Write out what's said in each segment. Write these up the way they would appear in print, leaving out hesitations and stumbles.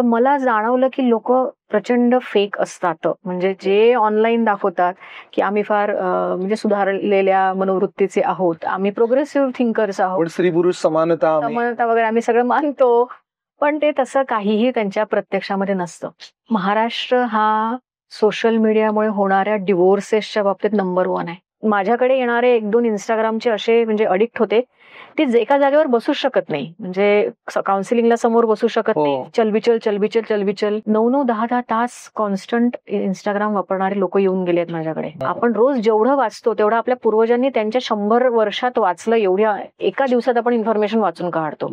तर मला जाणवलं की लोक प्रचंड फेक असतात. म्हणजे जे ऑनलाईन दाखवतात की आम्ही फार म्हणजे सुधारलेल्या मनोवृत्तीचे आहोत, आम्ही प्रोग्रेसिव्ह थिंकर्स आहोत, स्त्री पुरुष समानता वगैरे आम्ही सगळं मानतो, पण ते तसं काहीही त्यांच्या प्रत्यक्षामध्ये नसतं. महाराष्ट्र हा सोशल मीडियामुळे होणाऱ्या डिव्होर्सेसच्या बाबतीत नंबर 1 आहे. माझ्याकडे येणारे 1-2 इंस्टाग्रामचे असे म्हणजे अडिक्ट होते, ते एका जागेवर बसू शकत नाही. म्हणजे काउन्सिलिंगला समोर बसू शकत नाही. चलबिचल चलबिचल चलबिचल 9-9, 10-10 तास कॉन्स्टंट इंस्टाग्राम वापरणारे लोक येऊन गेलेत माझ्याकडे. आपण रोज जेवढं वाचतो तेवढं आपल्या पूर्वजांनी त्यांच्या 100 वर्षात वाचलं, एवढ्या एका दिवसात आपण इन्फॉर्मेशन वाचून काढतो.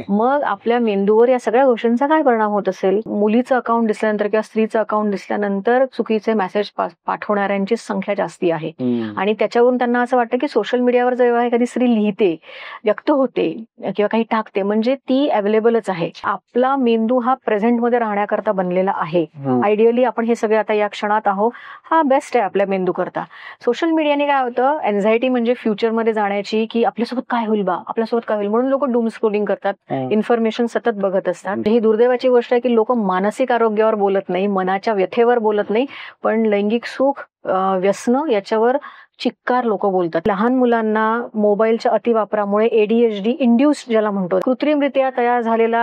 मग आपल्या मेंदूवर या सगळ्या गोष्टींचा काय परिणाम होत असेल? मुलीचं अकाउंट दिसल्यानंतर किंवा स्त्रीचं अकाउंट दिसल्यानंतर चुकीचे मेसेज पाठवणाऱ्यांची संख्या जास्ती आहे. आणि त्याच्यावरून त्यांना असं वाटतं की सोशल मीडियावर जेव्हा एखादी स्त्री लिहिते, व्यक्त होते किंवा काही टाकते म्हणजे ती अवेलेबलच आहे. आपला मेंदू हा प्रेझेंटमध्ये राहण्याकरता बनलेला आहे. आयडियली आपण हे सगळे आता या क्षणात आहोत, हा बेस्ट आहे आपल्या मेंदू करता. सोशल मीडियाने काय होतं, एन्झायटी म्हणजे फ्युचरमध्ये जाण्याची की आपल्यासोबत काय होईल बा, आपल्यासोबत काय होईल, म्हणून लोक डूम स्क्रोलिंग करतात, इन्फॉर्मेशन सतत बघत असतात. ही दुर्दैवाची गोष्ट आहे की लोक मानसिक आरोग्यावर बोलत नाही, मनाच्या व्यथेवर बोलत नाही, पण लैंगिक सुख, व्यसन याच्यावर चिक्कार लोक बोलतात. लहान मुलांना मोबाईलच्या अतिवापरामुळे ADHD इंड्यूस ज्याला म्हणतो, कृत्रिमरित्या तयार झालेला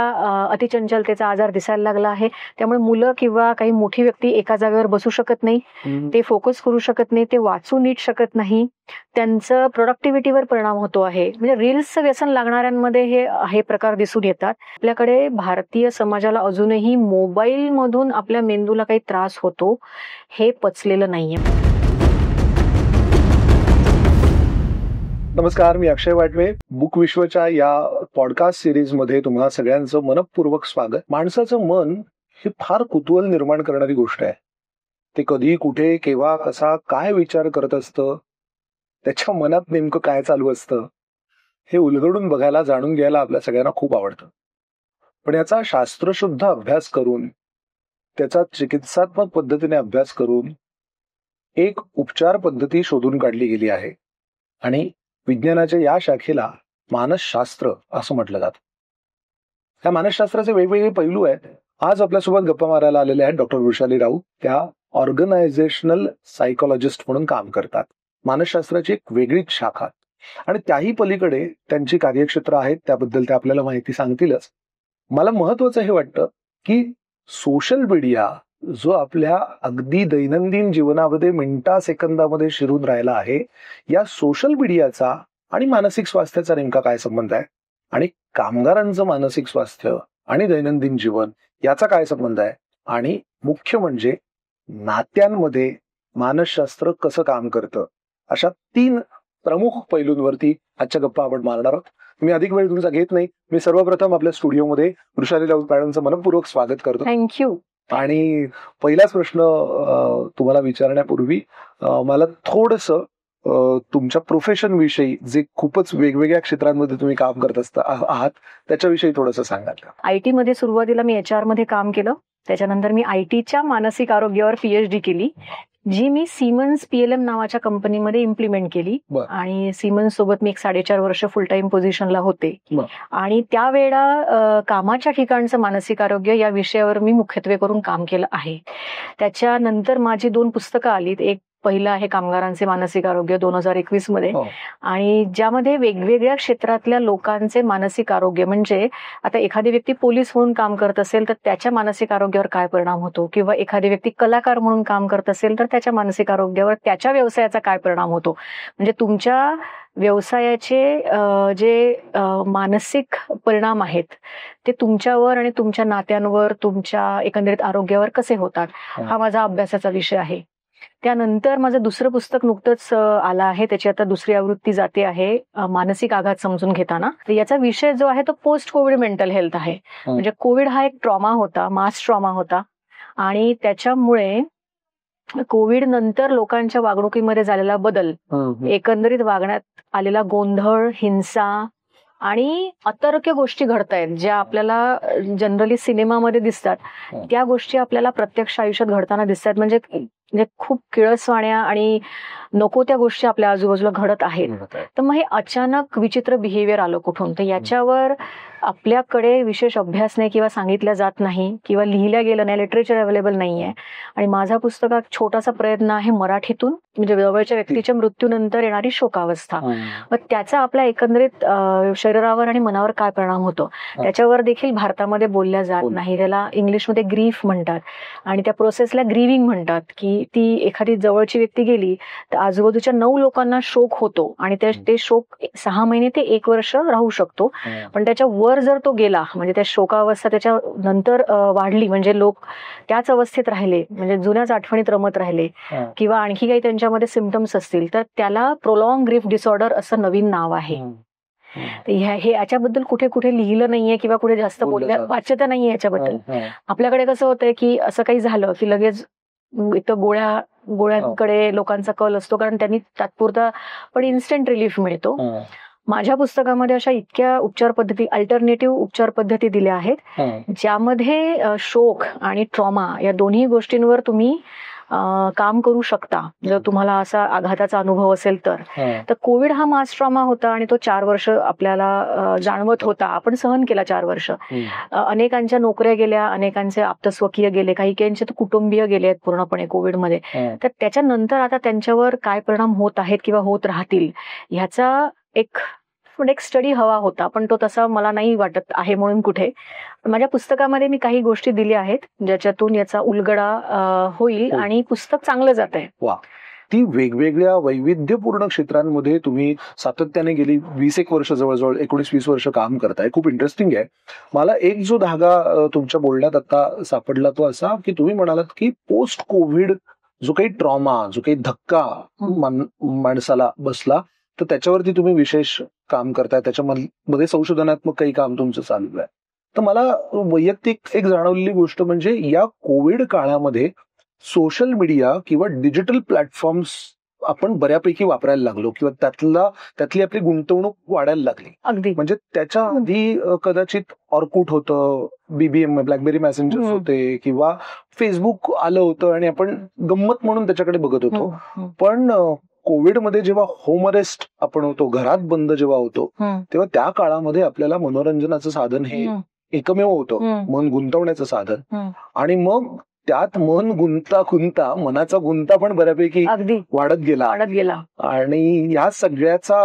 अतिचंचलतेचा आजार दिसायला लागला आहे. त्यामुळे मुलं किंवा काही मोठी व्यक्ती एका जागेवर बसू शकत नाही, ते फोकस करू शकत नाही, ते वाचू नीट शकत नाही, त्यांचं प्रोडक्टिव्हिटीवर परिणाम होतो आहे. म्हणजे रील्सचं व्यसन लागणाऱ्यांमध्ये हे प्रकार दिसून येतात. आपल्याकडे भारतीय समाजाला अजूनही मोबाईल मधून आपल्या मेंदूला काही त्रास होतो हे पचलेलं नाहीये. नमस्कार, मी अक्षय वाटवे. बुक विश्वच्या या पॉडकास्ट सिरीज मध्ये तुम्हा सगळ्यांचं मनपूर्वक स्वागत. माणसाचं मन ही फार कुतूहल निर्माण करणारी गोष्ट आहे. ते कधी, कुठे, केव्हा, कसा, काय विचार करत असतं, त्याच्या मनात नेमकं काय चालू असतं, हे उलगडून बघायला, जाणून घ्यायला आपल्या सगळ्यांना खूप आवडतं. पण याचा शास्त्रशुद्ध अभ्यास करून, त्याचा चिकित्सात्मक पद्धतीने अभ्यास करून एक उपचार पद्धती शोधून काढली गेली आहे आणि विज्ञानाच्या या शाखेला मानसशास्त्र असं म्हटलं जातं. त्या मानसशास्त्राचे वेगवेगळे पैलू आहेत. आज आपल्यासोबत गप्पा मारायला आलेले आहेत डॉक्टर वृषाली राऊत. त्या ऑर्गनायझेशनल सायकोलॉजिस्ट म्हणून काम करतात. मानसशास्त्राची एक वेगळीच शाखा आणि त्याही पलीकडे त्यांची कार्यक्षेत्र आहेत, त्याबद्दल ते आपल्याला माहिती सांगतीलच. मला महत्वाचं हे वाटतं की सोशल मीडिया जो आपल्या अगदी दैनंदिन जीवनामध्ये मिनिटा सेकंदामध्ये शिरून राहिला आहे, या सोशल मीडियाचा आणि मानसिक स्वास्थ्याचा नेमका काय संबंध आहे, आणि कामगारांचं मानसिक स्वास्थ्य आणि दैनंदिन जीवन याचा काय संबंध आहे, आणि मुख्य म्हणजे नात्यांमध्ये मानसशास्त्र कसं काम करतं, अशा 3 प्रमुख पैलूंवरती आजच्या गप्पा आपण मारणार आहोत. मी अधिक वेळ तुमचा घेत नाही. मी सर्वप्रथम आपल्या स्टुडिओमध्ये वृषाली राऊत मॅडमचं मनपूर्वक स्वागत करतो. थँक्यू. आणि पहिलाच प्रश्न तुम्हाला विचारण्यापूर्वी मला थोडंसं तुमच्या प्रोफेशन विषयी, जे खूपच वेगवेगळ्या क्षेत्रांमध्ये तुम्ही काम करत आहात, त्याच्याविषयी थोडंसं सांगाल का? IT मध्ये सुरुवातीला मी HR मध्ये काम केलं. त्याच्यानंतर मी ITच्या मानसिक आरोग्यावर PhD केली, जी मी सिमन्स PLM नावाच्या कंपनीमध्ये इम्प्लिमेंट केली. आणि सिमन्स सोबत मी 4.5 वर्ष फुल टाइम पोझिशनला होते. आणि त्यावेळेला कामाच्या ठिकाणचं मानसिक आरोग्य या विषयावर मी मुख्यत्वे करून काम केलं आहे. त्याच्यानंतर माझी 2 पुस्तकं आलीत. एक पहिलं आहे कामगारांचे मानसिक आरोग्य 2021 मध्ये, आणि ज्यामध्ये वेगवेगळ्या क्षेत्रातल्या लोकांचे मानसिक आरोग्य, म्हणजे आता एखादी व्यक्ती पोलीस म्हणून काम करत असेल तर त्याच्या मानसिक आरोग्यावर काय परिणाम होतो, किंवा एखादी व्यक्ती कलाकार म्हणून काम करत असेल तर त्याच्या मानसिक आरोग्यावर त्याच्या व्यवसायाचा काय परिणाम होतो. म्हणजे तुमच्या व्यवसायाचे जे मानसिक परिणाम आहेत ते तुमच्यावर आणि तुमच्या नात्यांवर, तुमच्या एकंदरीत आरोग्यावर कसे होतात, हा माझा अभ्यासाचा विषय आहे. त्यानंतर माझं दुसरं पुस्तक नुकतंच आलं आहे, त्याची आता 2री आवृत्ती जाते आहे, मानसिक आघात समजून घेताना. तर याचा विषय जो आहे तो पोस्ट कोविड मेंटल हेल्थ आहे. म्हणजे कोविड हा एक ट्रॉमा होता, मास ट्रॉमा होता, आणि त्याच्यामुळे कोविड नंतर लोकांच्या वागणुकीमध्ये झालेला बदल, एकंदरीत वागण्यात आलेला गोंधळ, हिंसा आणि अतर्क्य गोष्टी घडतायत, ज्या आपल्याला जनरली सिनेमामध्ये दिसतात, त्या गोष्टी आपल्याला प्रत्यक्ष आयुष्यात घडताना दिसतात. म्हणजे खूप किळसवाण्या आणि नको त्या गोष्टी आपल्या आजूबाजूला घडत आहेत. तर मग हे अचानक विचित्र बिहेवियर आलं कुठून, तर याच्यावर आपल्याकडे विशेष अभ्यास नाही किंवा सांगितलं जात नाही किंवा लिहिल्या गेलं नाही, लिटरेचर अवेलेबल नाहीये. आणि माझा पुस्तकात छोटासा प्रयत्न आहे मराठीतून, म्हणजे जवळच्या व्यक्तीच्या मृत्यूनंतर येणारी शोकावस्था. मग त्याचा आपल्या एकंदरीत शरीरावर आणि मनावर काय परिणाम होतो त्याच्यावर देखील भारतामध्ये बोलल्या जात नाही. त्याला इंग्लिशमध्ये ग्रीफ म्हणतात आणि त्या प्रोसेसला ग्रीविंग म्हणतात, की ती एखादी जवळची व्यक्ती गेली तर आजूबाजूच्या 9 लोकांना शोक होतो आणि ते शोक 6 महिने ते 1 वर्ष राहू शकतो. पण त्याच्या वर जर तो गेला, म्हणजे त्या शोकावस्था त्याच्या नंतर वाढली, म्हणजे लोक त्याच अवस्थेत राहिले, म्हणजे जुन्याच आठवणीत रमत राहिले किंवा आणखी काही त्यांच्यामध्ये सिम्पटम्स असतील, तर त्याला प्रोलॉंग ग्रीफ डिसऑर्डर असं नवीन नाव आहे. हे याच्याबद्दल कुठे कुठे लिहिलं नाहीये किंवा कुठे जास्त बोलल्या वाच्यता नाहीये याच्याबद्दल. आपल्याकडे कसं होतंय की असं काही झालं की लगेच इथं गोळ्यांकडे लोकांचा कल असतो, कारण त्यांनी तात्पुरता पण इन्स्टंट रिलीफ मिळतो. माझ्या पुस्तकामध्ये अशा इतक्या उपचार पद्धती, अल्टरनेटिव्ह उपचार पद्धती दिल्या आहेत, ज्यामध्ये शोक आणि ट्रॉमा या दोन्ही गोष्टींवर तुम्ही काम करू शकता जर तुम्हाला असा आघाताचा अनुभव असेल तर. कोविड हा मास ट्रॉमा होता आणि तो 4 वर्ष आपल्याला जाणवत होता, आपण सहन केला 4 वर्ष. अनेकांच्या नोकऱ्या गेल्या, अनेकांचे आप्तस्वकीय गेले, काही काहींचे तर कुटुंबीय गेले आहेत पूर्णपणे कोविडमध्ये. तर त्याच्यानंतर आता त्यांच्यावर काय परिणाम होत आहेत किंवा होत राहतील ह्याचा एक स्टडी हवा होता, पण तो तसा मला नाही वाटत आहे म्हणून कुठे. माझ्या पुस्तकामध्ये मी काही गोष्टी दिल्या आहेत ज्याच्यातून याचा उलगडा होईल आणि पुस्तक चांगलं जात आहे. वा, ती वेगवेगळ्या वैविध्यपूर्ण क्षेत्रांमध्ये तुम्ही सातत्याने गेली 20 वर्ष, जवळजवळ 19-20 वर्ष काम करताय. खूप इंटरेस्टिंग आहे. मला एक जो धागा तुमच्या बोलण्यात आता सापडला तो असा की तुम्ही म्हणालात की पोस्ट कोविड जो काही ट्रॉमा, जो काही धक्का माणसाला बसला, तर त्याच्यावरती तुम्ही विशेष काम करताय, त्याच्यामध्ये संशोधनात्मक काही काम तुमचं चालू आहे. तर मला वैयक्तिक एक जाणवलेली गोष्ट म्हणजे या कोविड काळामध्ये सोशल मीडिया किंवा डिजिटल प्लॅटफॉर्म्स आपण बऱ्यापैकी वापरायला लागलो किंवा त्यातली आपली गुंतवणूक वाढायला लागली. अगदी. म्हणजे त्याच्या आधी कदाचित ऑर्कुट होतं, BBM ब्लॅकबेरी मेसेंजर्स होते किंवा फेसबुक आलं होतं आणि आपण गंमत म्हणून त्याच्याकडे बघत होतो. पण कोविडमध्ये जेव्हा होम अरेस्ट आपण होतो, घरात बंद जेव्हा होतो, तेव्हा त्या काळामध्ये आपल्याला मनोरंजनाचं साधन हे एकमेव होतं, मन गुंतवण्याचं साधन. आणि मग त्यात मन गुंता मनाचा गुंता पण बऱ्यापैकी वाढत गेला. आणि या सगळ्याचा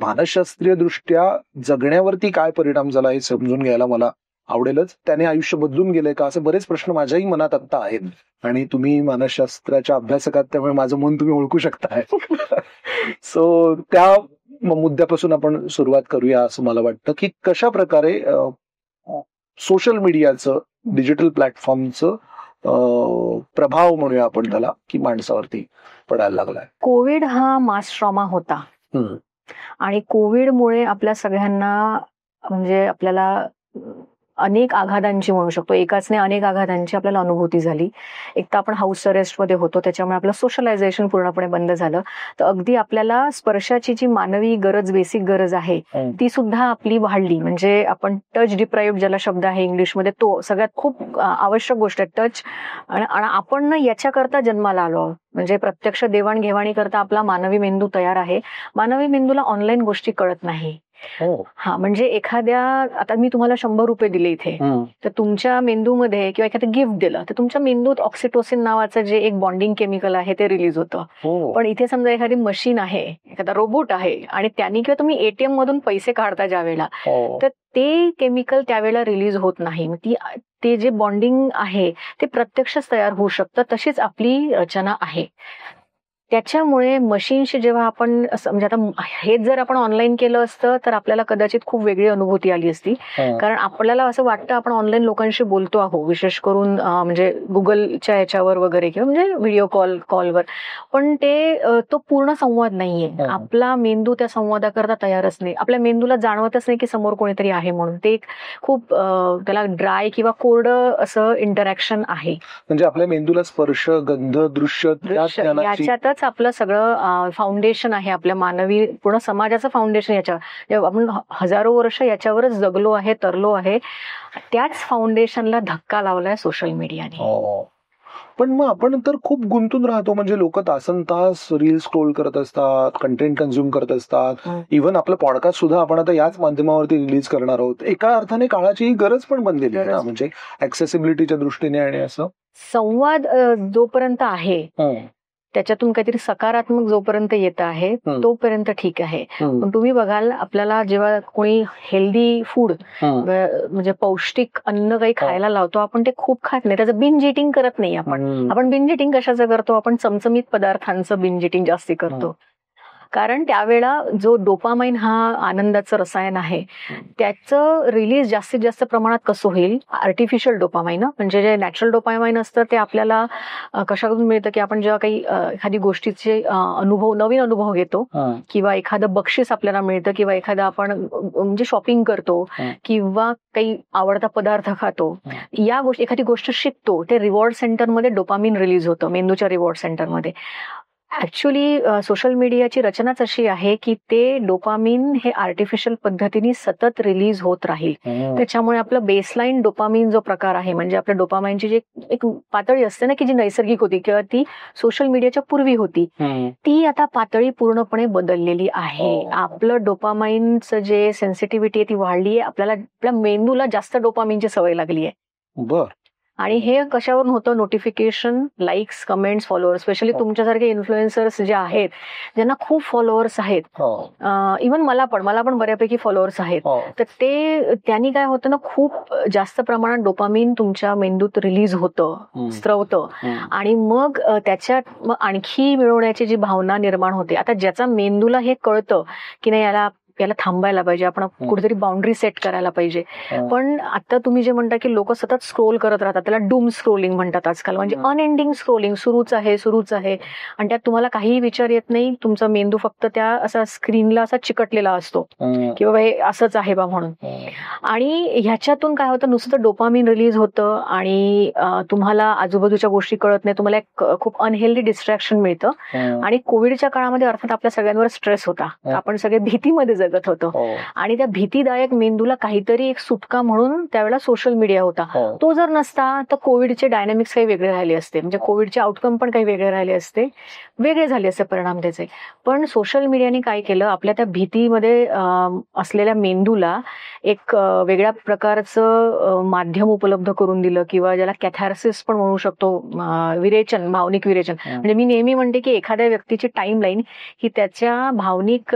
मानसशास्त्रीय दृष्ट्या जगण्यावरती काय परिणाम झाला हे समजून घ्यायला मला आवडेलच. त्याने आयुष्य बदलून गेलंय का असे बरेच प्रश्न माझ्याही मनात आता आहेत. आणि तुम्ही मानसशास्त्राच्या अभ्यासकात, त्यामुळे माझं मन तुम्ही ओळखू शकताय. सो त्या मुद्द्यापासून आपण सुरुवात करूया असं मला वाटतं की कशा प्रकारे सोशल मीडियाचं, डिजिटल प्लॅटफॉर्मचं प्रभाव म्हणूया आपण त्याला, की माणसावरती पडायला लागलाय. कोविड हा मास ट्रॉमा होता आणि कोविडमुळे आपल्या सगळ्यांना, म्हणजे आपल्याला अनेक आघातांची म्हणू शकतो, एकाच नाही अनेक आघातांची आपल्याला अनुभूती झाली. एक तर आपण हाऊस अरेस्टमध्ये होतो, त्याच्यामुळे आपलं सोशलायझेशन पूर्णपणे बंद झालं. तर अगदी आपल्याला स्पर्शाची जी मानवी गरज, बेसिक गरज आहे ती सुद्धा आपली वाढली. म्हणजे आपण टच डिप्राइव्ड ज्याला शब्द आहे इंग्लिशमध्ये, तो सगळ्यात खूप आवश्यक गोष्ट आहे टच. आणि आपण याच्याकरता जन्माला आलो, म्हणजे प्रत्यक्ष देवाणघेवाणी करता आपला मानवी मेंदू तयार आहे. मानवी मेंदूला ऑनलाईन गोष्टी कळत नाही. हा, म्हणजे आता मी तुम्हाला 100 रुपये दिले इथे, तर तुमच्या मेंदूमध्ये किंवा एखादं गिफ्ट दिलं तर तुमच्या मेंदूत ऑक्सिटोसिन नावाचं जे एक बॉन्डिंग केमिकल आहे ते रिलीज होतं. पण इथे समजा एखादी मशीन आहे, एखादा रोबोट आहे आणि त्यांनी किंवा तुम्ही ATM मधून पैसे काढता ज्या वेळेला, तर ते केमिकल त्यावेळेला रिलीज होत नाही. ते जे बॉन्डिंग आहे ते प्रत्यक्षच तयार होऊ शकतं. तशीच आपली रचना आहे. त्याच्यामुळे मशीनशी जेव्हा आपण म्हणजे आता हेच जर आपण ऑनलाईन केलं असतं तर आपल्याला कदाचित खूप वेगळी अनुभूती आली असती. कारण आपल्याला असं वाटतं आपण ऑनलाईन लोकांशी बोलतो आहोत, विशेष करून म्हणजे गुगलच्या याच्यावर वगैरे किंवा म्हणजे व्हिडिओ कॉलवर. पण तो पूर्ण संवाद नाहीये. आपला मेंदू त्या संवादाकरता तयारच नाही. आपल्या मेंदूला जाणवतच नाही की समोर कोणीतरी आहे म्हणून. ते एक खूप त्याला ड्राय किंवा कोरडं असं इंटरॅक्शन आहे. म्हणजे आपल्या मेंदूला स्पर्श, गंध, दृश्य याच्यातच आपलं सगळं फाउंडेशन आहे. आपल्या मानवी पूर्ण समाजाचं फाउंडेशन याच्यावर. आपण हजारो वर्ष याच्यावरच जगलो आहे, तरलो आहे. त्याच फाउंडेशनला धक्का लावलाय सोशल मीडियाने. पण मग आपण तर खूप गुंतून राहतो, म्हणजे लोक तासन तास रील स्क्रोल करत असतात, कंटेंट कन्झ्युम करत असतात. इव्हन आपलं पॉडकास्ट सुद्धा आपण आता याच माध्यमावरती रिलीज करणार आहोत. एका अर्थाने काळाची ही गरज पण बनलेली आहे ना, म्हणजे ऍक्सेसिबिलिटीच्या दृष्टीने आणि असं संवाद जोपर्यंत आहे त्याच्यातून काहीतरी सकारात्मक जोपर्यंत येत आहे तोपर्यंत ठीक आहे. पण तुम्ही बघाल आपल्याला जेव्हा कोणी हेल्दी फूड म्हणजे पौष्टिक अन्न काही खायला लावतो आपण ते खूप खात नाही, त्याचं बिंज इटिंग करत नाही आपण बिंज इटिंग कशाचं करतो, आपण चमचमीत पदार्थांचं बिंज इटिंग जास्ती करतो. कारण त्यावेळेला जो डोपामाइन हा आनंदाचं रसायन आहे त्याचं रिलीज जास्तीत जास्त प्रमाणात कसं होईल, आर्टिफिशियल डोपामाइन म्हणजे जे नॅचरल डोपामाइन असतं ते आपल्याला कशातून मिळतं की आपण जेव्हा काही एखादी गोष्टीचे नवीन अनुभव घेतो किंवा एखादं बक्षीस आपल्याला मिळतं किंवा एखादं आपण म्हणजे शॉपिंग करतो किंवा काही आवडता पदार्थ खातो, या गोष्टी एखादी गोष्ट शिकतो, ते रिवॉर्ड सेंटरमध्ये डोपामिन रिलीज होतं, मेंदूच्या रिवॉर्ड सेंटरमध्ये. ऍक्च्युली सोशल मीडियाची रचनाच अशी आहे की ते डोपामिन हे आर्टिफिशियल पद्धतीने सतत रिलीज होत राहील. त्याच्यामुळे आपलं बेसलाईन डोपामिन जो प्रकार आहे म्हणजे आपल्या डोपामाइनची जी एक पातळी असते ना की जी नैसर्गिक होती किंवा ती सोशल मीडियाच्या पूर्वी होती, ती आता पातळी पूर्णपणे बदललेली आहे. आपलं डोपामाइनचं जे सेन्सिटिव्हिटी आहे ती वाढली आहे, आपल्या मेंदूला जास्त डोपामिनची सवय लागली आहे. आणि हे कशावरून होतं, notification, likes, comments, followers, specially तुमच्यासारखे इन्फ्लुएन्सर्स जे आहेत ज्यांना खूप फॉलोअर्स आहेत, इव्हन मला पण बऱ्यापैकी फॉलोअर्स आहेत, तर ते त्यांनी काय होतं ना खूप जास्त प्रमाणात डोपामिन तुमच्या मेंदूत रिलीज होतं, स्त्रवतं आणि मग त्याच्यात आणखी मिळवण्याची जी भावना निर्माण होते. आता ज्याचा मेंदूला हे कळतं की नाही याला थांबायला पाहिजे, आपण कुठेतरी बाउंड्री सेट करायला पाहिजे, पण आता तुम्ही जे म्हणता की लोक सतत स्क्रोल करत राहतात, त्याला डूम स्क्रोलिंग म्हणतात आजकाल, म्हणजे अनएंडिंग स्क्रोलिंग सुरूच आहे आणि त्यात तुम्हाला काहीही विचार येत नाही, तुमचा मेंदू फक्त त्या असा स्क्रीनला असा चिकटलेला असतो किंवा हे असंच आहे बा म्हणून. आणि ह्याच्यातून काय होतं, नुसतं डोपामिन रिलीज होतं आणि तुम्हाला आजूबाजूच्या गोष्टी कळत नाही, तुम्हाला एक खूप अनहेल्दी डिस्ट्रॅक्शन मिळतं. आणि कोविडच्या काळामध्ये अर्थात आपल्या सगळ्यांवर स्ट्रेस होता, आपण सगळे भीतीमध्ये जगत होतो आणि त्या भीतीदायक मेंदूला काहीतरी एक सुटका म्हणून त्यावेळेला सोशल मीडिया होता. तो जर नसता तर कोविडचे डायनामिक्स काही वेगळे राहिले असते, म्हणजे कोविडचे आउटकम पण काही वेगळे राहिले असते, वेगळे झाले असते परिणाम त्याचे. पण सोशल मीडियाने काय केलं, आपल्या त्या भीतीमध्ये असलेल्या मेंदूला एक वेगळ्या प्रकारचं माध्यम उपलब्ध करून दिलं किंवा ज्याला कॅथार्सिस पण म्हणू शकतो, विरेचन, भावनिक विरेचन. म्हणजे मी नेहमी म्हणते की एखाद्या व्यक्तीची टाइमलाईन ही त्याच्या भावनिक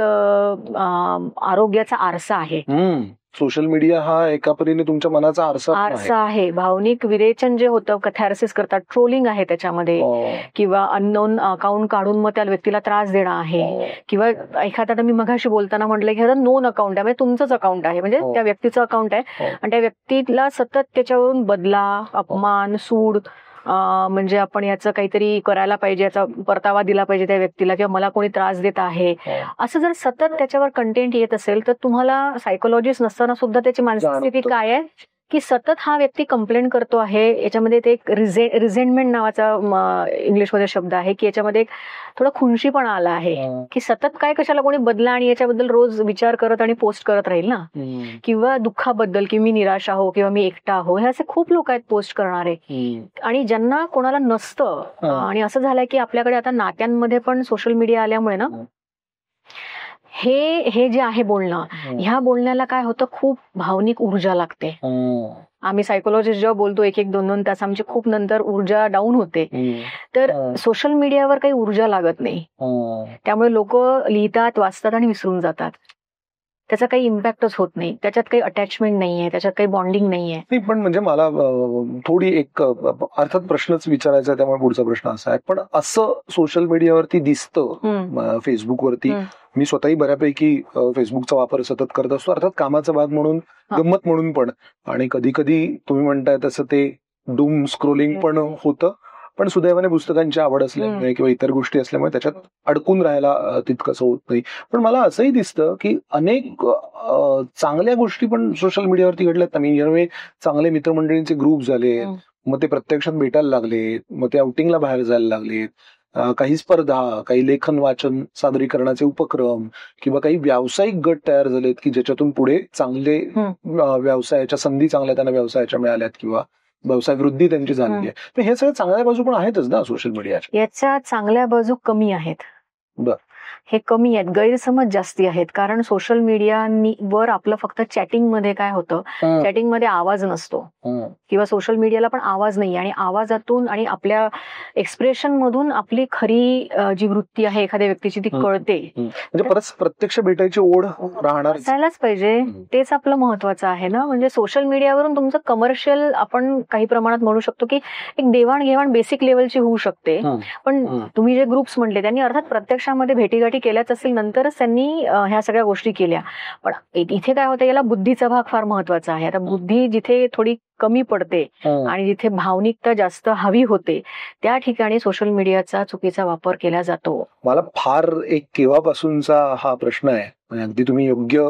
आरोग्याचा आरसा आहे. सोशल मीडिया हा एका परीने तुमच्या मनाचा आरसा आहे. भावनिक विरेचन जे होतं, कथॅर्सिस करतात, ट्रोलिंग आहे त्याच्यामध्ये किंवा अननोन अकाउंट काढून मग त्या व्यक्तीला त्रास देणं आहे किंवा एखादा, मी मगाशी बोलताना म्हटलं की नोन अकाउंट आहे, म्हणजे तुमचंच अकाउंट आहे, म्हणजे त्या व्यक्तीचं अकाउंट आहे आणि त्या व्यक्तीला सतत त्याच्यावरून बदला, अपमान, सूड, म्हणजे आपण याचं काहीतरी करायला पाहिजे, याचा परतावा दिला पाहिजे त्या व्यक्तीला किंवा मला कोणी त्रास देत आहे, असं जर सतत त्याच्यावर कंटेंट येत असेल तर तुम्हाला सायकोलॉजिस्ट नसताना सुद्धा त्याची मानसिक स्थिती काय आहे की सतत हा व्यक्ती कंप्लेंट करतो आहे. याच्यामध्ये ते एक रिझेंटमेंट नावाचा इंग्लिशमध्ये शब्द आहे की याच्यामध्ये एक थोडा खुनशीपणा आला आहे की सतत काय कशाला कोणी बदला आणि याच्याबद्दल रोज विचार करत आणि पोस्ट करत राहील ना, किंवा दुःखाबद्दल की मी निराश आहो किंवा मी एकटा आहो, हे असे खूप लोक आहेत पोस्ट करणारे. आणि ज्यांना कोणाला नसतं आणि असं झालंय की आपल्याकडे आता नात्यांमध्ये पण सोशल मीडिया आल्यामुळे ना हे जे आहे बोलणं, ह्या बोलण्याला काय होतं, खूप भावनिक ऊर्जा लागते. आम्ही सायकोलॉजिस्ट जेव्हा बोलतो 1-2 तास आमची खूप नंतर ऊर्जा डाऊन होते, तर सोशल मीडियावर काही ऊर्जा लागत नाही, त्यामुळे लोक लिहितात, वाचतात आणि विसरून जातात. त्याचा काही इम्पॅक्टच होत नाही, त्याच्यात काही अटॅचमेंट नाहीये, त्याच्यात काही बॉन्डिंग नाहीये. पण म्हणजे मला थोडी एक अर्थात प्रश्नच विचारायचा आहे, त्यामुळे पुढचा प्रश्न असा आहे, पण असं सोशल मीडियावरती दिसतं, फेसबुकवरती, मी स्वतःही बऱ्यापैकी फेसबुकचा वापर सतत करत असतो, अर्थात कामाचा भाग म्हणून, गंमत म्हणून पण, आणि कधी कधी तुम्ही म्हणताय तसं ते डूम स्क्रोलिंग पण होतं, पण सुदैवाने पुस्तकांची आवड असल्यामुळे किंवा इतर गोष्टी असल्यामुळे त्याच्यात अडकून राहायला तितकंसं होत नाही. पण मला असंही दिसतं की अनेक चांगल्या गोष्टी पण सोशल मीडियावरती घडल्यात. मी चांगले मित्रमंडळींचे ग्रुप झाले, मग ते प्रत्यक्षात भेटायला लागले, मग ते आउटिंगला बाहेर जायला लागले, काही स्पर्धा, काही लेखन वाचन सादरीकरणाचे उपक्रम किंवा काही व्यावसायिक गट तयार झालेत की ज्याच्यातून पुढे चांगले व्यवसायाच्या संधी, चांगल्या त्यांना व्यवसायाच्या मिळाल्यात किंवा व्यवसाय वृद्धी त्यांची झालेली आहे. पण हे सगळं चांगल्या बाजू पण आहेतच ना सोशल मीडियाच्या. याच्या चांगल्या बाजू कमी आहेत. बर. हे कमी आहेत, गैरसमज जास्ती आहेत. कारण सोशल मीडियावर आपलं फक्त चॅटिंग मध्ये काय होतं, चॅटिंग मध्ये आवाज नसतो किंवा सोशल मीडियाला पण आवाज नाही, आणि आवाजातून आणि आपल्या एक्सप्रेशन मधून आपली खरी जी वृत्ती आहे एखाद्या व्यक्तीची ती कळते. म्हणजे परत प्रत्यक्ष भेटायची ओढ राहणार असायलाच पाहिजे. तेच आपलं महत्वाचं आहे ना. म्हणजे सोशल मीडियावरून तुमचं कमर्शियल आपण काही प्रमाणात म्हणू शकतो की एक देवाणघेवाण बेसिक लेवलची होऊ शकते. पण तुम्ही जे ग्रुप्स म्हटले त्यांनी अर्थात प्रत्यक्षामध्ये भेटीगाठी केल्याच असेल, नंतरच त्यांनी ह्या सगळ्या गोष्टी केल्या. पण इथे काय होतं, याला बुद्धीचा भाग फार महत्वाचा आहे. आता बुद्धी जिथे थोडी कमी पडते आणि जिथे भावनिकता जास्त हवी होते त्या ठिकाणी सोशल मीडियाचा चुकीचा वापर केला जातो. मला फार एक केव्हापासूनचा हा प्रश्न आहे, म्हणजे अगदी तुम्ही योग्य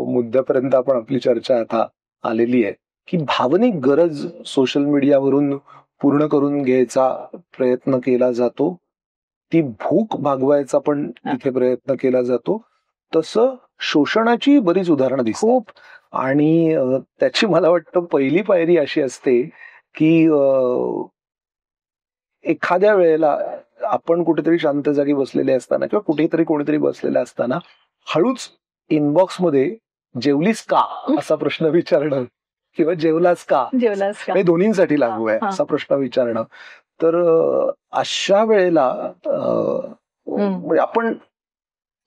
मुद्द्यापर्यंत आपण आपली चर्चा आता आलेली आहे, की भावनिक गरज सोशल मीडियावरून पूर्ण करून घ्यायचा प्रयत्न केला जातो, ती भूक भागवायचा पण इथे प्रयत्न केला जातो. तसं शोषणाची बरीच उदाहरणं दिसतात. आणि त्याची मला वाटतं पहिली पायरी अशी असते की एखाद्या वेळेला आपण कुठेतरी शांत जागी बसलेले असताना किंवा कुठेतरी कोणीतरी बसलेला असताना हळूच इनबॉक्स मध्ये जेवलीस का असा प्रश्न विचारणं किंवा जेवलास का, हे दोन्हींसाठी लागू आहे असा प्रश्न विचारणं. तर अशा वेळेला आपण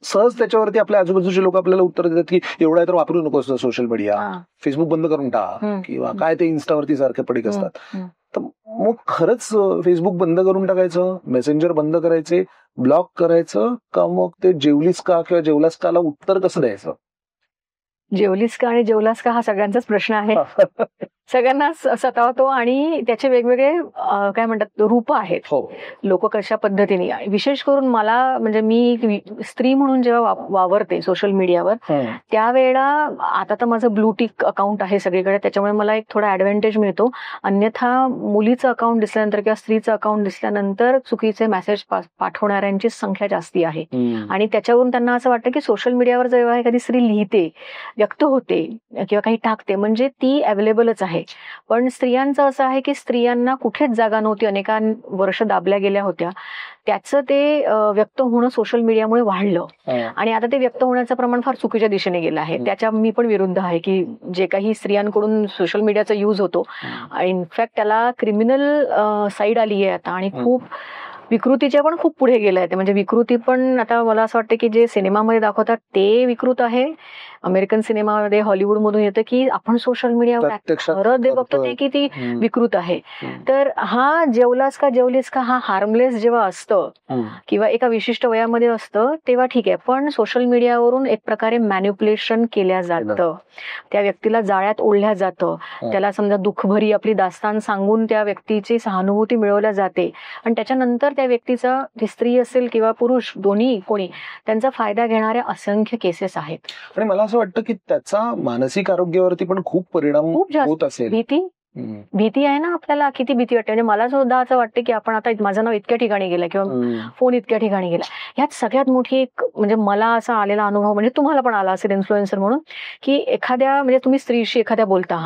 सहज त्याच्यावरती आपल्या आजूबाजूचे लोक आपल्याला उत्तर देतात की एवढा तर वापरू नकोस सोशल मीडिया, फेसबुक बंद करून टाक, किंवा काय ते इन्स्टावरती सारखे पडिक असतात. तर मग खरंच फेसबुक बंद करून टाकायचं, मेसेंजर बंद करायचे, ब्लॉक करायचं का मग ते जेवलीस का किंवा जेवलास काला उत्तर कसं द्यायचं? जेवलीस का आणि जेवलास का हा सगळ्यांचाच प्रश्न आहे. सगळ्यांना सतावतो आणि त्याचे वेगवेगळे काय म्हणतात रूप आहेत. लोक कशा पद्धतीने, विशेष करून मला म्हणजे मी स्त्री म्हणून जेव्हा वावरते सोशल मीडियावर त्यावेळेला, आता तर माझं ब्लू टिक अकाउंट आहे सगळीकडे, त्याच्यामुळे मला एक थोडा ऍडव्हान्टेज मिळतो. अन्यथा मुलीचं अकाउंट दिसल्यानंतर किंवा स्त्रीचं अकाउंट दिसल्यानंतर चुकीचे मेसेज पाठवणाऱ्यांची संख्या जास्ती आहे. आणि त्याच्यावरून त्यांना असं वाटतं की सोशल मीडियावर जेव्हा एखादी स्त्री लिहिते, व्यक्त होते किंवा काही टाकते म्हणजे ती अवेलेबलच आहे. पण स्त्रियांचं असं आहे की स्त्रियांना कुठेच जागा नव्हती, अनेका वर्ष दाबल्या गेल्या होत्या. त्याचं ते व्यक्त होणं सोशल मीडियामुळे वाढलं आणि आता ते व्यक्त होण्याचं प्रमाण फार चुकीच्या दिशेने गेलं आहे. त्याच्या मी पण विरुद्ध आहे की जे काही स्त्रियांकडून सोशल मीडियाचा यूज होतो, इनफॅक्ट त्याला क्रिमिनल साईड आली आहे आता, आणि खूप विकृतीच्या पण खूप पुढे गेलं आहे. म्हणजे विकृती पण आता मला असं वाटतं की जे सिनेमामध्ये दाखवतात ते विकृत आहे. अमेरिकन सिनेमामध्ये, हॉलिवूडमधून येतं की आपण सोशल मीडियावर खरं ते बघतो ते की ती विकृत आहे. तर हा जेवलास का जेवलीस का हा हार्मलेस जेव्हा असतं किंवा एका विशिष्ट वयामध्ये असतं तेव्हा ठीक आहे. पण सोशल मीडियावरून एक प्रकारे मॅन्युप्युलेशन केल्या जातं, त्या व्यक्तीला जाळ्यात ओढल्या जातं, त्याला समजा दुःखभरी आपली दास्तान सांगून त्या व्यक्तीची सहानुभूती मिळवल्या जाते आणि त्याच्यानंतर त्या व्यक्तीचा, स्त्री असेल किंवा पुरुष दोन्ही कोणी, त्यांचा फायदा घेणाऱ्या असंख्य केसेस आहेत. आणि मला असं वाटतं की त्याचा मानसिक आरोग्यावरती पण खूप परिणाम होत असेल. भीती आहे ना आपल्याला, किती भीती वाटते. म्हणजे मला सुद्धा असं वाटतं की आपण आता माझं नाव इतक्या ठिकाणी गेलं किंवा फोन इतक्या ठिकाणी गेला. ह्यात सगळ्यात मोठी एक म्हणजे मला असा आलेला अनुभव, म्हणजे तुम्हाला पण आला असेल इन्फ्लुएन्सर म्हणून, की एखाद्या म्हणजे तुम्ही स्त्रीशी एखाद्या बोलता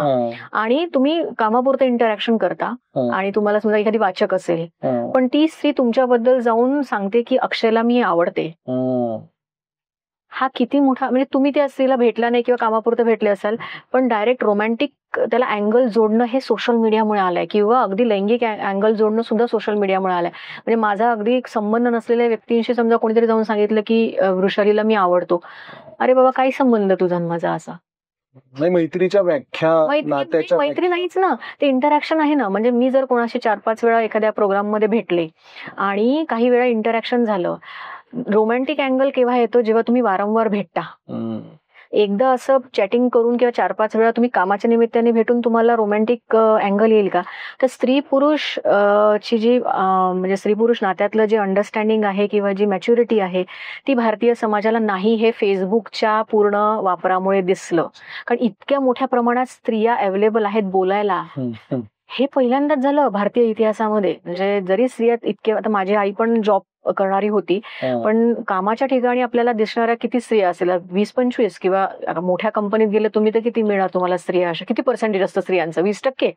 आणि तुम्ही कामापुरतं इंटरॅक्शन करता आणि तुम्हाला समजा एखादी वाचक असेल, पण ती स्त्री तुमच्याबद्दल जाऊन सांगते की अक्षयला मी आवडते. हा किती मोठा, म्हणजे तुम्ही त्या स्त्रीला भेटला नाही किंवा कामापुरतं भेटले असाल, पण डायरेक्ट रोमॅन्टिक त्याला अँगल जोडणं हे सोशल मीडियामुळे आलंय, किंवा अगदी लैंगिक अँगल जोडणं सुद्धा सोशल मीडियामुळे आलंय. म्हणजे माझा अगदी एक संबंध नसलेल्या व्यक्तींशी समजा कोणीतरी जाऊन सांगितलं की वृषालीला मी आवडतो. अरे बाबा, काही संबंध तुझा माझा असा नाही, मैत्रीच्या व्याख्या, मैत्री नाहीच ना, ते इंटरॅक्शन आहे ना. म्हणजे मी जर कोणाशी 4-5 वेळा एखाद्या प्रोग्राम मध्ये भेटले आणि काही वेळा इंटरॅक्शन झालं, रोमॅन्टिक अँगल केव्हा येतो, जेव्हा तुम्ही वारंवार भेटता. एकदा असं चॅटिंग करून किंवा 4-5 वेळा तुम्ही कामाच्या निमित्ताने भेटून तुम्हाला रोमॅन्टिक अँगल येईल का? तर स्त्री पुरुष ची जी म्हणजे स्त्री पुरुष नात्यातलं जे अंडरस्टँडिंग आहे किंवा जी मॅच्युरिटी आहे ती भारतीय समाजाला नाही, हे फेसबुकच्या पूर्ण वापरामुळे दिसलं. कारण इतक्या मोठ्या प्रमाणात स्त्रिया अवेलेबल आहेत बोलायला, हे पहिल्यांदाच झालं भारतीय इतिहासामध्ये. म्हणजे जरी स्त्रिया इतके, आता माझी आई पण जॉब करणारी होती. पण कामाच्या ठिकाणी आपल्याला दिसणाऱ्या किती स्त्रिया असेल, 20-25 किंवा मोठ्या कंपनीत गेले तुम्ही तर किती मिळणार तुम्हाला स्त्रिया, अशा किती पर्सेंटेज असतं स्त्रियांचं, 20%.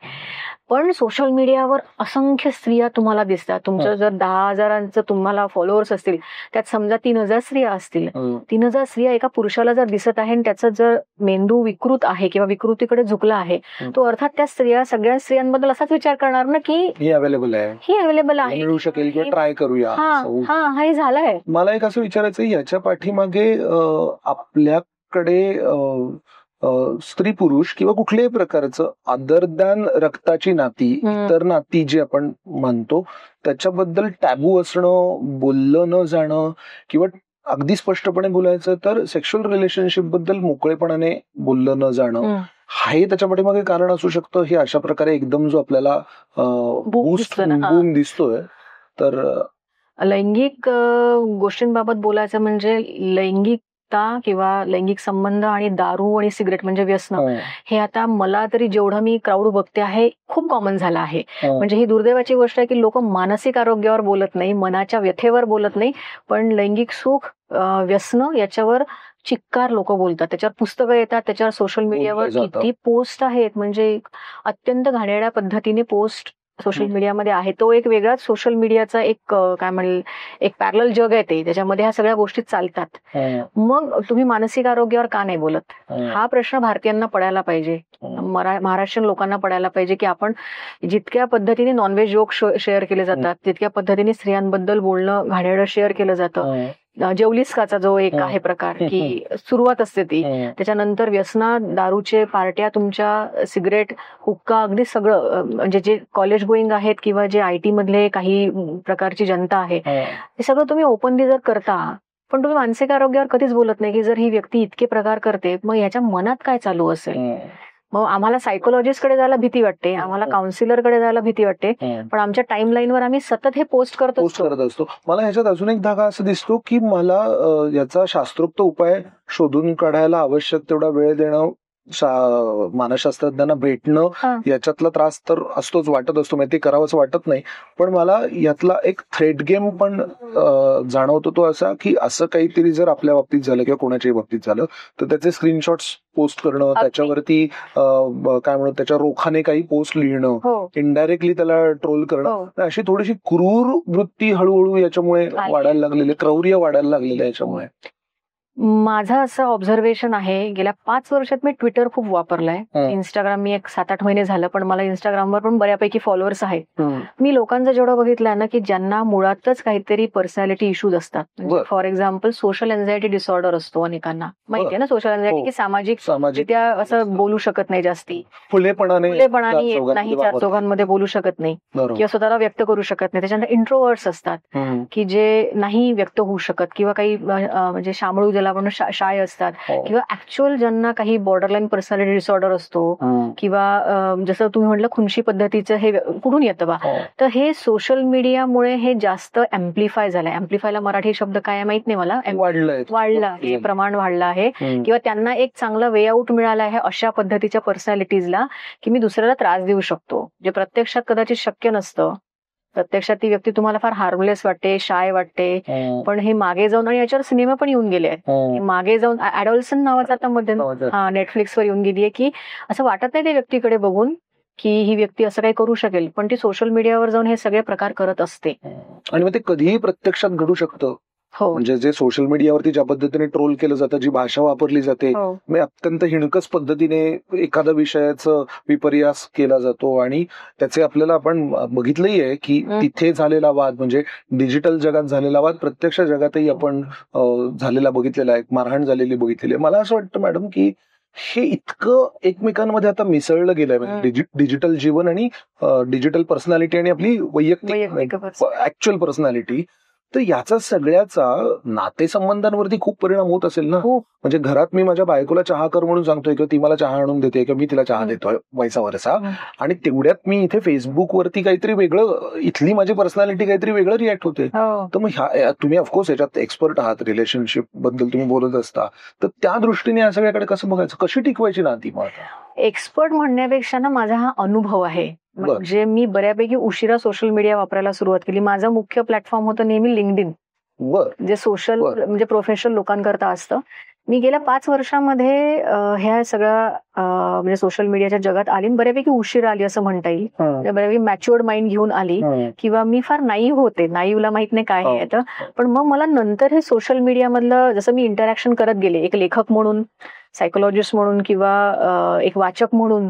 पण सोशल मीडियावर असंख्य स्त्रिया तुम्हाला दिसतात. तुमचं जर 10,000 तुम्हाला फॉलोअर्स असतील, त्यात समजा 3,000 स्त्रिया असतील. 3,000 स्त्रिया एका पुरुषाला जर दिसत आहे आणि त्याचा जर मेंदू विकृत आहे किंवा विकृतीकडे झुकला आहे, तो अर्थात त्या स्त्रिया सगळ्या स्त्रियांबद्दल असाच विचार करणार ना की ही अवेलेबल आहे, मिळू शकेल किंवा ट्राय करूया. हे झालंय. मला एक असं विचारायचं, याच्या पाठीमागे आपल्याकडे स्त्री पुरुष किंवा कुठल्याही प्रकारचं अदर दॅन रक्ताची नाती, इतर नाती जी आपण मानतो त्याच्याबद्दल टॅबू असणं, बोललं न जाणं, किंवा अगदी स्पष्टपणे बोलायचं तर सेक्शुअल रिलेशनशिप बद्दल मोकळेपणाने बोललं न जाणं, हे त्याच्या पाठीमागे कारण असू शकतं. हे अशा प्रकारे एकदम जो आपल्याला बूम दिसतोय. तर लैंगिक गोष्टींबाबत बोलायचं म्हणजे लैंगिकता किंवा लैंगिक संबंध आणि दारू आणि सिगरेट म्हणजे व्यसन, हे आता मला तरी जेवढं मी क्राऊड बघते आहे खूप कॉमन झालं आहे. म्हणजे ही दुर्दैवाची गोष्ट आहे की लोक मानसिक आरोग्यावर बोलत नाही, मनाच्या व्यथेवर बोलत नाही, पण लैंगिक सुख, व्यसन याच्यावर चिक्कार लोक बोलतात. त्याच्यावर पुस्तकं येतात, त्याच्यावर सोशल मीडियावर किती पोस्ट आहेत, म्हणजे अत्यंत घाणेरड्या पद्धतीने पोस्ट सोशल मीडियामध्ये आहे. तो एक वेगळाच सोशल मीडियाचा एक काय म्हणेल एक पॅरलल जग आहे ते, त्याच्यामध्ये ह्या सगळ्या गोष्टी चालतात. मग तुम्ही मानसिक आरोग्यावर का नाही बोलत, हा प्रश्न भारतीयांना पडायला पाहिजे, महाराष्ट्रीयन लोकांना पडायला पाहिजे की आपण जितक्या पद्धतीने नॉनव्हेज जोक शेअर केले जातात, तितक्या पद्धतीने स्त्रियांबद्दल बोलणं घाणेरडं शेअर केलं जातं. जेवलीस काचा जो एक आहे प्रकार की सुरुवात असते ती, त्याच्यानंतर व्यसना, दारूचे पार्ट्या, तुमच्या सिगरेट, हुक्का, अगदी सगळं, म्हणजे जे कॉलेज गोईंग आहेत किंवा जे IT मधले काही प्रकारची जनता आहे, हे सगळं तुम्ही ओपनली जर करता, पण तुम्ही मानसिक आरोग्यावर कधीच बोलत नाही की जर ही व्यक्ती इतके प्रकार करते मग ह्याच्या मनात काय चालू असेल. मग आम्हाला सायकोलॉजिस्टकडे जायला भीती वाटते, आम्हाला काउन्सिलरकडे जायला भीती वाटते, पण आमच्या टाइमलाईनवर आम्ही सतत हे पोस्ट करत असतो. मला ह्याच्यात अजून एक धागा असं दिसतो की मला याचा शास्त्रोक्त उपाय शोधून काढायला आवश्यक तेवढा वेळ देणं, मानसशास्त्रज्ञांना भेटणं, याच्यातला त्रास तर असतोच, वाटत असतो, माहिती करावंच वाटत नाही. पण मला यातला एक थ्रेड गेम पण जाणवतो, तो असा की असं काहीतरी जर आपल्या बाबतीत झालं किंवा कोणाच्याही बाबतीत झालं तर त्याचे स्क्रीनशॉट्स पोस्ट करणं, त्याच्यावरती काय म्हणतो त्याच्या रोखाने काही पोस्ट लिहिणं, इनडायरेक्टली त्याला ट्रोल करणं, अशी थोडीशी क्रूर वृत्ती हळूहळू याच्यामुळे वाढायला लागलेली, क्रौर्य वाढायला लागलेलं याच्यामुळे. माझं असं ऑब्झर्वेशन आहे, गेल्या 5 वर्षात मी ट्विटर खूप वापरलाय. इंस्टाग्राम मी एक 7-8 महिने झालं, पण मला इंस्टाग्रामवर पण बऱ्यापैकी फॉलोअर्स आहेत. मी लोकांचं जेवढं बघितलंय ना की ज्यांना मुळातच काहीतरी पर्सनॅलिटी इश्यूज असतात, म्हणजे for example social anxiety disorder असतो अनेकांना, माहितीये ना सोशल एन्झायटी, की सामाजिक त्या असं बोलू शकत नाही जास्ती, खुलेपणाने येत नाही, चार चौघांमध्ये बोलू शकत नाही किंवा स्वतःला व्यक्त करू शकत नाही. त्याच्यानंतर इंट्रोवर्ट्स असतात की जे नाही व्यक्त होऊ शकत, किंवा काही म्हणजे शामळू ज्याला आपण शाय असतात, किंवा ऍक्च्युअल ज्यांना काही बॉर्डरलाईन पर्सनॅलिटी डिसऑर्डर असतो, किंवा जसं तुम्ही म्हटलं खुनशी पद्धतीचं, हे कुठून येतं बा, तर हे सोशल मीडियामुळे हे जास्त अँप्लिफाय झालंय. अँप्लिफायला मराठी शब्द काय आहे माहित नाही मला, वाढलं, हे प्रमाण वाढलं आहे, किंवा त्यांना एक चांगला वे आउट मिळाला आहे अशा पद्धतीच्या पर्सनॅलिटीजला की मी दुसऱ्याला त्रास देऊ शकतो, जे प्रत्यक्षात कदाचित शक्य नसतं. प्रत्यक्षात ती व्यक्ती तुम्हाला फार हार्मलेस वाटते, शाय वाटते, पण हे मागे जाऊन, आणि याच्यावर सिनेमा पण येऊन गेले आहेत, मागे जाऊन ऍडॉल्सन नावाचा आता मध्ये नेटफ्लिक्सवर येऊन गेली आहे, की असं वाटत नाही त्या व्यक्तीकडे बघून की ही व्यक्ती असं काही करू शकेल, पण ती सोशल मीडियावर जाऊन हे सगळे प्रकार करत असते. आणि मग ते कधीही प्रत्यक्षात घडू शकतं. म्हणजे जे सोशल मीडियावरती ज्या पद्धतीने ट्रोल केलं जातं, जी भाषा वापरली जाते, अत्यंत हिणकस पद्धतीने एखाद्या विषयाचं विपर्यास केला जातो, आणि त्याचे आपल्याला आपण बघितलंही आहे की तिथे झालेला वाद, म्हणजे डिजिटल जगात झालेला वाद प्रत्यक्ष जगातही आपण झालेला बघितलेला आहे, मारहाण झालेली बघितलेली आहे. मला असं वाटतं मॅडम की हे इतकं एकमेकांमध्ये आता मिसळलं गेलंय, म्हणजे डिजिटल जीवन आणि डिजिटल पर्सनॅलिटी आणि आपली वैयक्तिक ऍक्च्युअल पर्सनॅलिटी, तर याचा सगळ्याचा नातेसंबंधांवरती खूप परिणाम होत असेल ना. म्हणजे घरात मी माझ्या बायकोला चहा कर म्हणून सांगतोय किंवा ती मला चहा आणून देते किंवा मी तिला चहा देतोय, वैसा वरसा, आणि तेवढ्यात मी इथे फेसबुकवरती काहीतरी वेगळं, इथली माझी पर्सनॅलिटी काहीतरी वेगळं रिॲक्ट होते. तर मग तुम्ही ऑफकोर्स याच्यात एक्सपर्ट आहात, रिलेशनशिप बद्दल तुम्ही बोलत असता, तर त्या दृष्टीने या सगळ्याकडे कसं बघायचं, कशी टिकवायची नाती? मग एक्सपर्ट म्हणण्यापेक्षा ना माझा हा अनुभव आहे, म्हणजे मी बऱ्यापैकी उशिरा सोशल मीडिया वापरायला सुरुवात केली. माझा मुख्य प्लॅटफॉर्म होतं नेहमी लिंक्डइन, जे सोशल म्हणजे प्रोफेशनल लोकांकरता असतं. मी गेल्या 5 वर्षामध्ये ह्या सगळ्या म्हणजे सोशल मीडियाच्या जगात आली, बऱ्यापैकी उशिरा आली असं म्हणता येईल. बऱ्यापैकी मॅच्युअर्ड माइंड घेऊन आली, किंवा मी फार नाईव्ह होते. नाईव्हला माहित नाही काय आहे तर, पण मग मला नंतर हे सोशल मीडियामधलं जसं मी इंटरॅक्शन करत गेले, एक लेखक म्हणून, सायकोलॉजिस्ट म्हणून, किंवा एक वाचक म्हणून,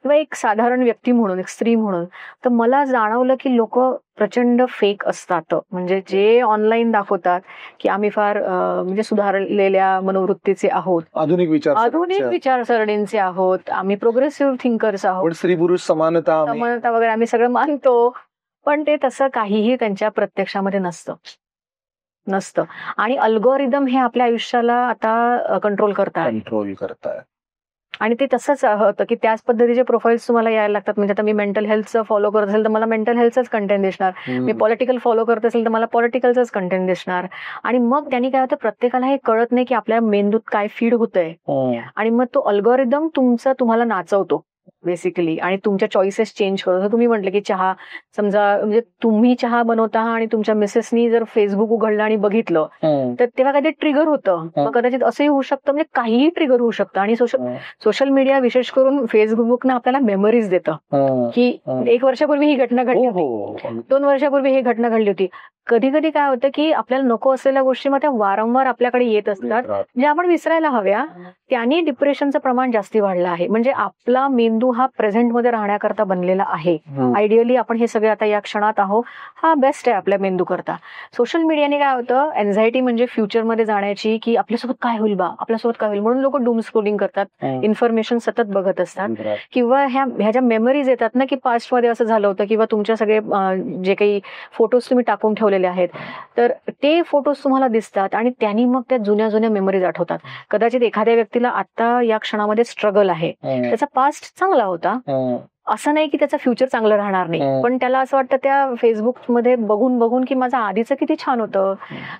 किंवा एक साधारण व्यक्ती म्हणून, एक स्त्री म्हणून, तर मला जाणवलं की लोक प्रचंड फेक असतात. म्हणजे जे ऑनलाईन दाखवतात की आम्ही फार म्हणजे सुधारलेल्या मनोवृत्तीचे आहोत, आधुनिक विचारसरणींचे आहोत, आम्ही प्रोग्रेसिव्ह थिंकर्स आहोत, स्त्री पुरुष समानता वगैरे आम्ही सगळं मानतो, पण ते तसं काहीही त्यांच्या प्रत्यक्षामध्ये नसतं. आणि अल्गोरिदम हे आपल्या आयुष्याला आता कंट्रोल करतात. आणि ते तसंच होतं की त्याच पद्धतीचे प्रोफाईल्स तुम्हाला यायला लागतात. म्हणजे आता मी मेंटल हेल्थचं फॉलो करत असेल तर मला मेंटल हेल्थच कंटेंट दिसणार, मी पॉलिटिकल फॉलो करत असेल तर मला पॉलिटिकलच कंटेंट दिसणार. आणि मग त्यांनी काय होतं, प्रत्येकाला हे कळत नाही की आपल्या मेंदूत काय फीड होतंय, आणि मग तो अल्गोरिदम तुम्हाला नाचवतो बेसिकली, आणि तुमच्या चॉईसेस चेंज करतो. तुम्ही म्हटलं की चहा, समजा म्हणजे तुम्ही चहा बनवता आणि तुमच्या मिसेसनी जर फेसबुक उघडलं आणि बघितलं तर तेव्हा काहीतरी ट्रिगर होतं. मग कदाचित असंही होऊ शकतं, म्हणजे काहीही ट्रिगर होऊ शकतं. आणि सोशल मीडिया विशेष करून फेसबुकनं आपल्याला मेमरीज देतं की 1 वर्षापूर्वी ही घटना घडली होती, 2 वर्षापूर्वी ही घटना घडली होती. कधी कधी काय होतं की आपल्याला नको असलेल्या गोष्टी मग त्या वारंवार आपल्याकडे येत असतात, जे आपण विसरायला हव्या. त्यांनी डिप्रेशनचं प्रमाण जास्ती वाढलं आहे. म्हणजे आपला मेंदू हा प्रेझेंटमध्ये राहण्याकरता बनलेला आहे. आयडियली आपण हे सगळे आता या क्षणात आहोत, हा बेस्ट आहे आपल्या मेंदू करता. सोशल मीडियाने काय होतं, एन्झायटी म्हणजे फ्युचरमध्ये जाण्याची, की आपल्यासोबत काय होईल आपल्यासोबत काय होईल, म्हणून लोक डूम स्क्रोलिंग करतात, इन्फॉर्मेशन सतत बघत असतात. किंवा ह्या ज्या मेमरीज येतात ना की पास्ट मध्ये असं झालं होतं, किंवा तुमच्या सगळे जे काही फोटोज तुम्ही टाकून ठेवलेले आहेत तर ते फोटोज तुम्हाला दिसतात, आणि त्यांनी मग त्या जुन्या मेमरीज आठवतात. कदाचित एखाद्या व्यक्तीला आता या क्षणामध्ये स्ट्रगल आहे, त्याचा पास्ट चांगला होता, असं नाही की त्याचं फ्युचर चांगलं राहणार नाही, पण त्याला असं वाटतं त्या फेसबुकमध्ये बघून की माझं आधीचं किती छान होतं.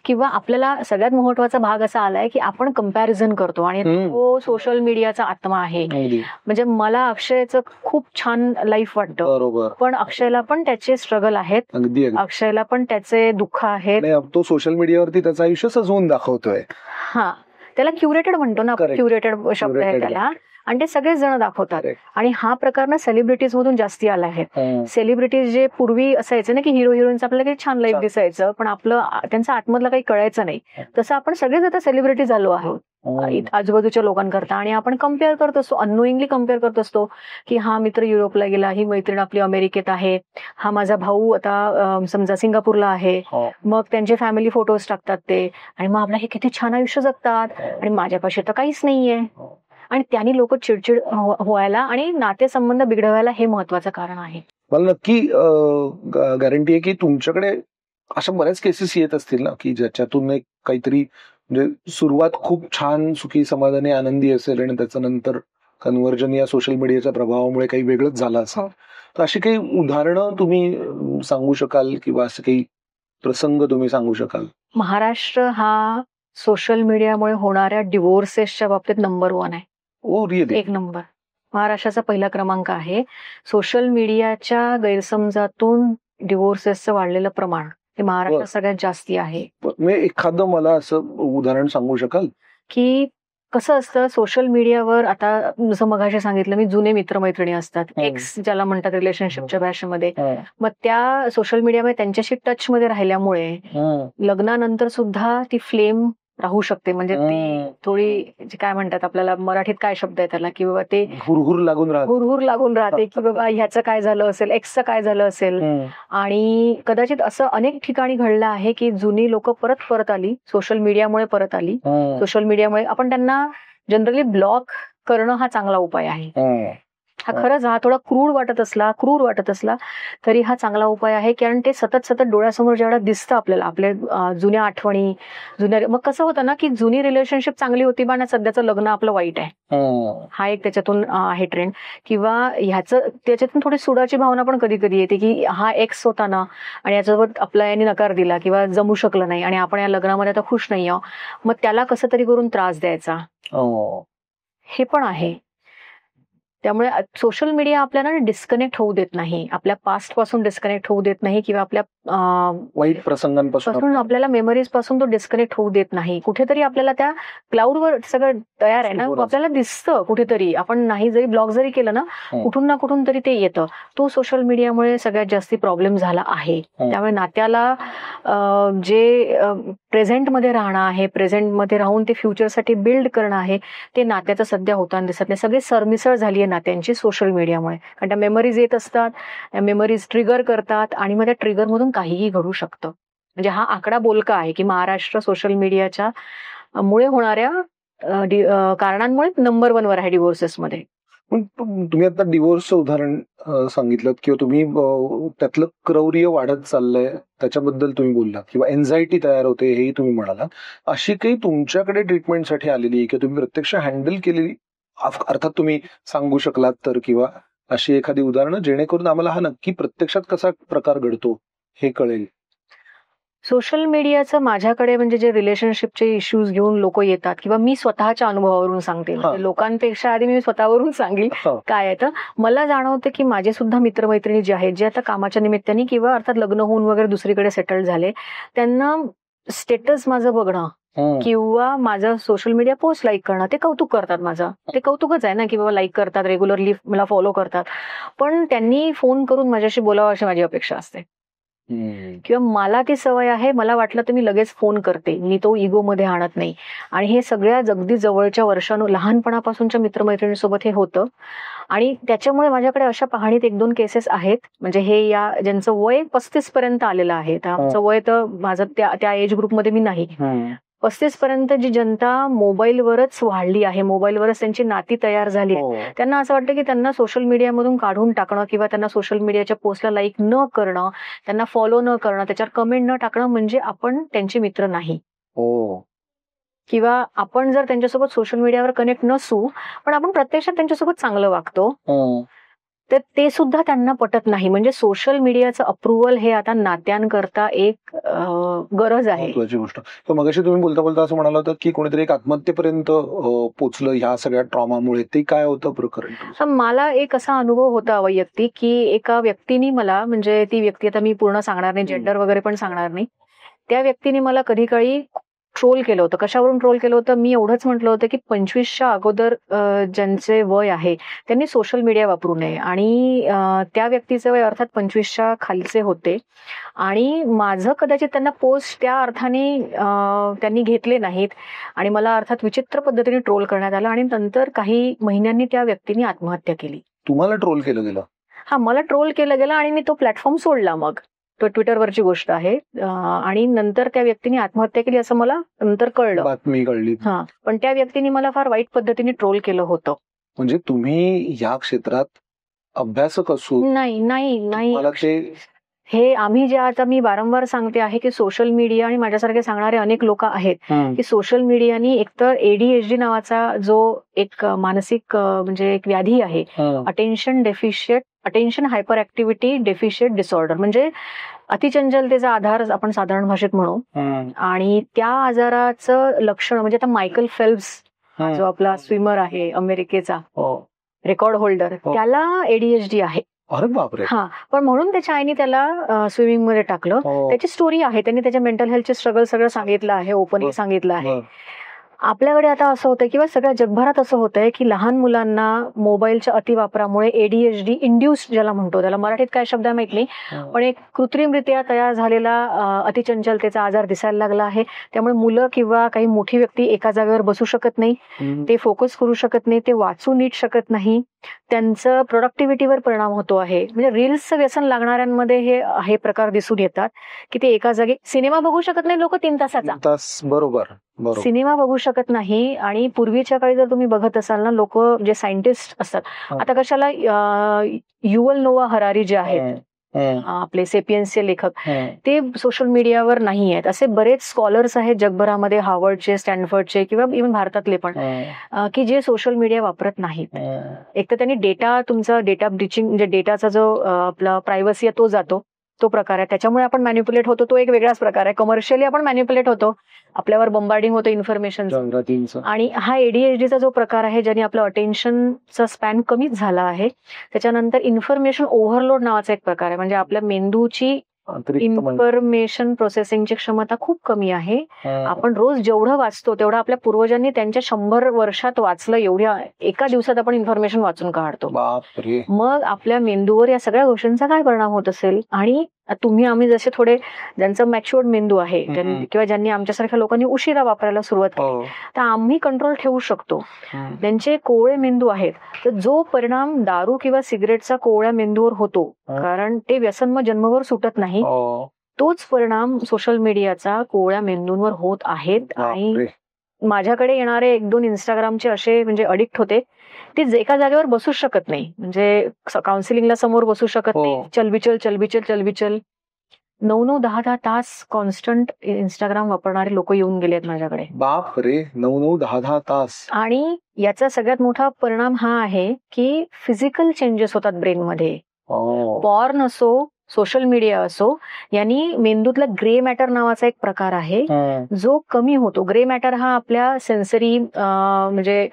किंवा आपल्याला सगळ्यात महत्वाचा भाग असा आलाय की आपण कंपॅरिझन करतो, आणि तो सोशल मीडियाचा आत्मा आहे. म्हणजे मला अक्षयचं खूप छान लाईफ वाटतं, पण अक्षयला पण त्याचे स्ट्रगल आहेत, अक्षयला पण त्याचे दुःख आहेत. तो सोशल मीडियावरती त्याचं आयुष्य सजवून दाखवतोय. हा, त्याला क्युरेटेड म्हणतो ना, क्युरेटेड शब्द आहे त्याला, आणि ते सगळेच जण दाखवतात. आणि हा प्रकार ना सेलिब्रिटीज मधून जास्ती आला आहे. सेलिब्रिटीज जे पूर्वी असायचे ना की हिरो हिरोईनचं आपल्याला काही छान लाईफ दिसायचं, पण त्यांचा आतमधलं काही कळायचं नाही, तसं आपण सगळेच आता सेलिब्रिटी झालो आहोत आजूबाजूच्या लोकांकरता. आणि आपण कम्पेअर करत असतो, अननोईंगली कम्पेअर करत असतो की हा मित्र युरोपला गेला, ही मैत्रीण आपली अमेरिकेत आहे, हा माझा भाऊ आता समजा सिंगापूरला आहे, मग त्यांचे फॅमिली फोटोज टाकतात ते, आणि मग आपलं हे किती छान आयुष्य जगतात आणि माझ्यापाशी तर काहीच नाहीये. आणि त्यांनी लोक चिडचिड व्हायला आणि नातेसंबंध बिघडवायला हे महत्वाचं कारण आहे. मला नक्की गॅरंटी आहे की तुमच्याकडे अशा बऱ्याच केसेस येत असतील ना की ज्याच्यातून एक काहीतरी म्हणजे सुरुवात खूप छान, सुखी, समाधानी, आनंदी असेल, आणि त्याच्यानंतर कन्व्हर्जन या सोशल मीडियाच्या प्रभावामुळे काही वेगळंच झालं असेल. तर अशी काही उदाहरणं तुम्ही सांगू शकाल, किंवा असे काही प्रसंग तुम्ही सांगू शकाल? महाराष्ट्र हा सोशल मीडियामुळे होणाऱ्या डिवोर्सेसच्या बाबतीत नंबर 1 आहे. एक नंबर. महाराष्ट्राचा पहिला क्रमांक आहे. सोशल मीडियाच्या गैरसमजातून डिवोर्सेसचं वाढलेलं प्रमाण हे महाराष्ट्रात सगळ्यात जास्ती आहे. एखादं मला असं उदाहरण सांगू शकाल? की कसं असतं सोशल मीडियावर, आता जसं मगाशी सांगितलं मी, जुने मित्रमैत्रिणी असतात, एक्स ज्याला म्हणतात रिलेशनशिपच्या भाषेमध्ये, मग त्या सोशल मीडियामध्ये त्यांच्याशी टच मध्ये राहिल्यामुळे लग्नानंतर सुद्धा ती फ्लेम राहू शकते. म्हणजे ती थोडी काय म्हणतात, आपल्याला मराठीत काय शब्द आहे त्याला, की बाबा ते हुरहुर लागून राहते की बाबा ह्याचं काय झालं असेल, एक्सचं काय झालं असेल. आणि कदाचित असं अनेक ठिकाणी घडलं आहे की जुनी लोक परत आली, सोशल मीडियामुळे परत आली. सोशल मीडियामुळे आपण त्यांना जनरली ब्लॉक करणं हा चांगला उपाय आहे. हा खरंच हा थोडा क्रूर वाटत असला तरी हा चांगला उपाय आहे, कारण ते सतत डोळ्यासमोर जेवढा दिसतं आपल्याला, आपल्या जुन्या आठवणी, मग कसं होतं ना की जुनी रिलेशनशिप चांगली होती पण सध्याचं लग्न आपलं वाईट आहे, हा एक त्याच्यातून आहे ट्रेंड. किंवा त्याच्यातून थोडी सुडाची भावना पण कधी कधी येते की हा एक्स होता ना आणि याच्यासोबत आपला याने नकार दिला किंवा जमू शकलं नाही आणि आपण या लग्नामध्ये आता खुश नाही आहोत, मग त्याला कसं तरी करून त्रास द्यायचा, हे पण आहे. त्यामुळे सोशल मीडिया आपल्याला डिस्कनेक्ट होऊ देत नाही, आपल्या पास्ट पासून डिस्कनेक्ट होऊ देत नाही किंवा आपल्या वाईट प्रसंगांपासून आपल्याला मेमरीज पासून तो डिस्कनेक्ट होऊ देत नाही. कुठेतरी आपल्याला त्या क्लाउडवर सगळं तयार आहे ना, बरोबर. आपल्याला दिसतं कुठेतरी, आपण नाही जरी ब्लॉग जरी केलं ना, कुठून ना कुठून तरी ते येतं. तो सोशल मीडियामुळे सगळ्यात जास्ती प्रॉब्लेम झाला आहे. त्यामुळे नात्याला जे प्रेझेंटमध्ये राहणं आहे, प्रेझेंटमध्ये राहून ते फ्युचरसाठी बिल्ड करणं आहे, ते नात्याचं सध्या होताना दिसत नाही. सगळी सरमिसळ झाली आहे नात्यांची सोशल मीडियामुळे. कारण त्या मेमरीज येत असतात, त्या मेमरीज ट्रिगर करतात आणि मग त्या ट्रिगरमधून काहीही घडू शकतं. म्हणजे हा आकडा बोलका आहे की महाराष्ट्र सोशल मीडियाच्या मुळे होणाऱ्या कारणांमुळे नंबर 1 वर आहे डिव्होर्सेसमध्ये. पण तुम्ही आता डिवोर्सचं उदाहरण सांगितलं किंवा तुम्ही त्यातलं क्रौर्य वाढत चाललंय त्याच्याबद्दल तुम्ही बोललात किंवा एन्झायटी तयार होते हेही तुम्ही म्हणालात. अशी काही तुमच्याकडे ट्रीटमेंटसाठी आलेली किंवा तुम्ही प्रत्यक्ष हँडल केलेली, अर्थात तुम्ही सांगू शकलात तर, किंवा अशी एखादी उदाहरणं जेणेकरून आम्हाला हा नक्की प्रत्यक्षात कसा प्रकार घडतो हे कळेल. सोशल मीडियाचं माझ्याकडे म्हणजे जे रिलेशनशिपचे इश्यूज घेऊन लोक येतात किंवा मी स्वतःच्या अनुभवावरून सांगते, म्हणजे लोकांपेक्षा आधी मी स्वतःवरून सांगेल काय आहे. तर मला जाणवतं की माझे सुद्धा मित्रमैत्रिणी जे आहेत, जे आता कामाच्या निमित्ताने किंवा अर्थात लग्न होऊन वगैरे दुसरीकडे सेटल झाले, त्यांना स्टेटस माझं बघणं किंवा माझं सोशल मीडिया पोस्ट लाईक करणं ते कौतुक करतात. माझं ते कौतुकच आहे ना की बाबा लाईक करतात, रेग्युलरली मला फॉलो करतात, पण त्यांनी फोन करून माझ्याशी बोलावं अशी माझी अपेक्षा असते. किंवा मला ती सवय आहे, मला वाटलं तर मी लगेच फोन करते, मी तो इगो मध्ये आणत नाही. आणि हे सगळ्या अगदी जवळच्या लहानपणापासूनच्या मित्रमैत्रिणींसोबत हे होतं. आणि त्याच्यामुळे माझ्याकडे अशा पाहणीत 1-2 केसेस आहेत, म्हणजे हे ज्यांचं वय 35 पर्यंत आलेलं आहे. तर आमचं वय तर माझं त्या एज ग्रुपमध्ये मी नाही. 35 पर्यंत जी जनता मोबाईलवरच वाढली आहे, मोबाईलवरच त्यांची नाती तयार झाली आहे, त्यांना असं वाटतं की त्यांना सोशल मीडियामधून काढून टाकणं किंवा त्यांना सोशल मीडियाच्या पोस्टला लाईक न करणं, त्यांना फॉलो न करणं, त्याच्यावर कमेंट न टाकणं म्हणजे आपण त्यांचे मित्र नाही. किंवा आपण जर त्यांच्यासोबत सोशल मीडियावर कनेक्ट नसू पण आपण प्रत्यक्षात त्यांच्यासोबत चांगलं वागतो, तर ते सुद्धा त्यांना पटत नाही. म्हणजे सोशल मीडियाचं अप्रुव्हल हे आता नात्यांकरता एक गरज आहे. महत्वाची गोष्ट. तर मगाशी तुम्ही बोलता बोलता असं म्हणाला होता की कोणीतरी एक आत्महत्येपर्यंत पोचलं ह्या सगळ्या ट्रॉमामुळे, ते काय होतं प्रकरण? मला एक असा अनुभव होता वैयक्तिक की एका व्यक्तीने मला, म्हणजे ती व्यक्ती आता मी पूर्ण सांगणार नाही, जेंडर वगैरे पण सांगणार नाही, त्या व्यक्तीने मला कधी काळी ट्रोल केलं होतं. कशावरून ट्रोल केलं होतं? मी एवढंच म्हटलं होतं की 25च्या अगोदर ज्यांचे वय आहे त्यांनी सोशल मीडिया वापरू नये. आणि त्या व्यक्तीचे वय अर्थात 25च्या खालचे होते आणि माझं कदाचित त्यांना पोस्ट त्या अर्थाने त्यांनी घेतले नाहीत आणि मला अर्थात विचित्र पद्धतीने ट्रोल करण्यात आलं. आणि नंतर काही महिन्यांनी त्या व्यक्तीने आत्महत्या केली. तुम्हाला ट्रोल केलं गेलं? हा, मला ट्रोल केलं गेलं आणि मी तो प्लॅटफॉर्म सोडला. मग तो ट्विटरवरची गोष्ट आहे. आणि नंतर त्या व्यक्तीने आत्महत्या केली असं मला नंतर कळलं, बातमी कळली. पण त्या व्यक्तीने मला फार वाईट पद्धतीने ट्रोल केलं होतं. म्हणजे तुम्ही या क्षेत्रात अभ्यासक असून नाही हे आम्ही जे आता मी वारंवार सांगते आहे की सोशल मीडिया, आणि माझ्यासारखे सांगणारे अनेक लोक आहेत की सोशल मीडियानी एकतर ADHD नावाचा जो एक मानसिक म्हणजे एक व्याधी आहे, attention hyper activity deficit disorder, म्हणजे अतिचंचलतेचा आधार आपण साधारण भाषेत म्हणू. आणि त्या आजाराचं लक्षण म्हणजे आता मायकल फेल्प्स जो आपला स्विमर आहे अमेरिकेचा, रेकॉर्ड होल्डर, त्याला ADHD आहे. अरे बापरे. पण म्हणून त्याच्या आईने त्याला स्विमिंग मध्ये टाकलं. त्याची स्टोरी आहे, त्यांनी त्याच्या मेंटल हेल्थचे स्ट्रगल सगळं सांगितलं आहे, ओपनली सांगितलं आहे. आपल्याकडे आता असं होतंय किंवा सगळ्या जगभरात असं होतंय की लहान मुलांना मोबाईलच्या अतिवापरामुळे ADHD इंड्युस्ड ज्याला म्हणतो, त्याला मराठीत काय शब्द माहित नाही, पण एक कृत्रिमरित्या तयार झालेला अतिचंचलतेचा आजार दिसायला लागला आहे. त्यामुळे मुलं किंवा काही मोठी व्यक्ती एका जागेवर बसू शकत नाही, ते फोकस करू शकत नाही, ते वाचू नीट शकत नाही, त्यांचं प्रोडक्टिव्हिटीवर परिणाम होतो आहे. म्हणजे रील्सचं व्यसन लागणाऱ्यांमध्ये हे प्रकार दिसून येतात की ते एका जागी सिनेमा बघू शकत नाही लोक 3 तासाचा. बरोबर सिनेमा बघू शकत नाही. आणि पूर्वीच्या काळी जर तुम्ही बघत असाल ना, लोक जे सायंटिस्ट असतात, आता कशाला युवल नोआ हरारी जे आहेत आपले सेपियन्सचे लेखक, ते सोशल मीडियावर नाही आहेत. असे बरेच स्कॉलर्स आहेत जगभरामध्ये, हार्वर्डचे, स्टॅनफर्डचे किंवा इव्हन भारतातले पण, की जे सोशल मीडिया वापरत नाहीत. एक तर त्यांनी तुमचा डेटा ब्रिचिंग, म्हणजे डेटाचा जो आपला प्रायव्हसी आहे तो जातो, तो प्रकार आहे. त्याच्यामुळे आपण मॅन्युप्युलेट होतो, तो एक वेगळाच प्रकार आहे. कमर्शियली आपण मॅन्युप्युलेट होतो, आपल्यावर बंबार्डिंग होतं इन्फॉर्मेशन. आणि हा ADHDचा जो प्रकार आहे, ज्याने आपलं अटेन्शनचा स्पॅन कमीच झाला आहे. त्याच्यानंतर इन्फॉर्मेशन ओव्हरलोड नावाचा एक प्रकार आहे, म्हणजे आपल्या मेंदूची इन्फॉर्मेशन प्रोसेसिंगची क्षमता खूप कमी आहे. आपण रोज जेवढं वाचतो तेवढं आपल्या पूर्वजांनी त्यांच्या 100 वर्षात वाचलं, एवढ्या एका दिवसात आपण इन्फॉर्मेशन वाचून काढतो. मग आपल्या मेंदूवर या सगळ्या गोष्टींचा काय परिणाम होत असेल. आणि आम्ही जसे थोडे ज्यांचा मॅच्युअर्ड मेंदू आहे किंवा ज्यांनी आमच्यासारख्या लोकांनी उशिरा वापरायला सुरुवात केली, तर आम्ही कंट्रोल ठेवू शकतो. त्यांचे कोवळे मेंदू आहेत, तर जो परिणाम दारू किंवा सिगरेटचा कोवळ्या मेंदूवर होतो, कारण ते व्यसन मग जन्मभर सुटत नाही, तोच परिणाम सोशल मीडियाचा कोवळ्या मेंदूंवर होत आहेत. आणि माझ्याकडे येणारे 1-2 इंस्टाग्रामचे असे म्हणजे अडिक्ट होते, ते एका जागेवर बसू शकत नाही, म्हणजे काउन्सिलिंगला समोर बसू शकत नाही. चलबिचल 9-9, 10-10 तास कॉन्स्टंट इंस्टाग्राम वापरणारे लोक येऊन गेलेत माझ्याकडे. बापरे, 9-9, 10-10 तास. आणि याचा सगळ्यात मोठा परिणाम हा आहे की फिजिकल चेंजेस होतात ब्रेनमध्ये. पॉर्न असो, सोशल मीडिया असो, यांनी मेंदूतला ग्रे मॅटर नावाचा एक प्रकार आहे जो कमी होतो. ग्रे मॅटर हा आपल्या सेन्सरी म्हणजे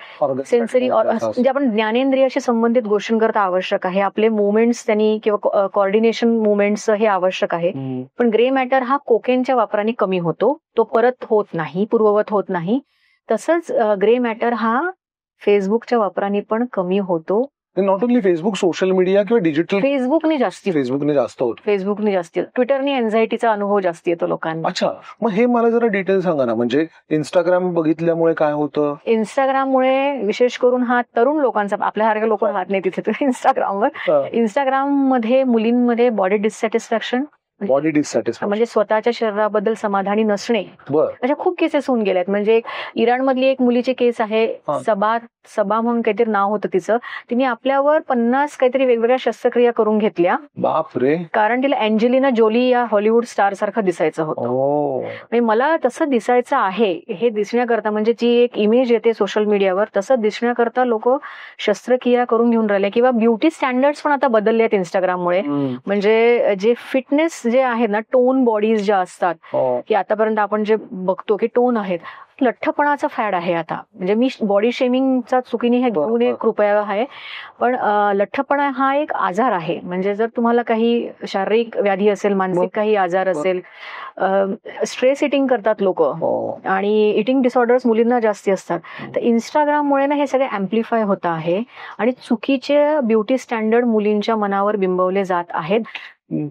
आपण ज्ञानेंद्रियाशी संबंधित गोष्टींकरता आवश्यक आहे. आपले मुवमेंट्स त्यांनी किंवा कॉर्डिनेशन मुवमेंट्स हे आवश्यक आहे. पण ग्रे मॅटर हा कोकेनच्या वापराने कमी होतो, तो परत होत नाही, पूर्ववत होत नाही. तसंच ग्रे मॅटर हा फेसबुकच्या वापराने पण कमी होतो. Not only Facebook, social media किंवा डिजिटल. फेसबुकने जास्त होत. ट्विटरने एन्झायटीचा अनुभव जास्त येतो लोकांना. अच्छा, मग हे मला जरा डिटेल सांगा ना. म्हणजे इंस्टाग्राम बघितल्यामुळे काय होतं? इंस्टाग्राममुळे विशेष करून हा तरुण लोकांचा, आपल्यासारख्या लोक राहत नाही तिथे इंस्टाग्रामवर. इंस्टाग्राममध्ये मुलींमध्ये बॉडी डिससॅटिस्फॅक्शन म्हणजे स्वतःच्या शरीराबद्दल समाधानी नसणे, अशा खूप केसेस होऊन गेल्यात. म्हणजे इराणमधली एक मुलीची केस आहे, सबा म्हणून काहीतरी नाव होतं तिचं. तिने आपल्यावर 50 काहीतरी वेगवेगळ्या शस्त्रक्रिया करून घेतल्या. बापरे. कारण तिला अँजेलिना जोली या हॉलिवूड स्टार सारखं दिसायचं होतं. मला तसं दिसायचं आहे हे दिसण्याकरता, म्हणजे जी एक इमेज येते सोशल मीडियावर, तसं दिसण्याकरता लोक शस्त्रक्रिया करून घेऊन राहिले. किंवा ब्युटी स्टँडर्ड्स पण आता बदलले आहेत इंस्टाग्राममुळे. म्हणजे जे फिटनेस जे आहे ना, टोन बॉडीज ज्या असतात, की आतापर्यंत आपण जे बघतो की टोन आहेत, लठ्ठपणाचा फॅड आहे आता. म्हणजे मी बॉडी शेमिंगचा चुकीने हे घेऊ नये कृपया आहे, पण लठ्ठपणा हा एक आजार आहे. म्हणजे जर तुम्हाला काही शारीरिक व्याधी असेल, मानसिक काही आजार असेल, स्ट्रेस इटिंग करतात लोक, आणि इटिंग डिसऑर्डर्स मुलींना जास्ती असतात, तर इंस्टाग्राममुळे ना हे सगळे अँप्लिफाय होत आहे आणि चुकीचे ब्युटी स्टँडर्ड मुलींच्या मनावर बिंबवले जात आहेत.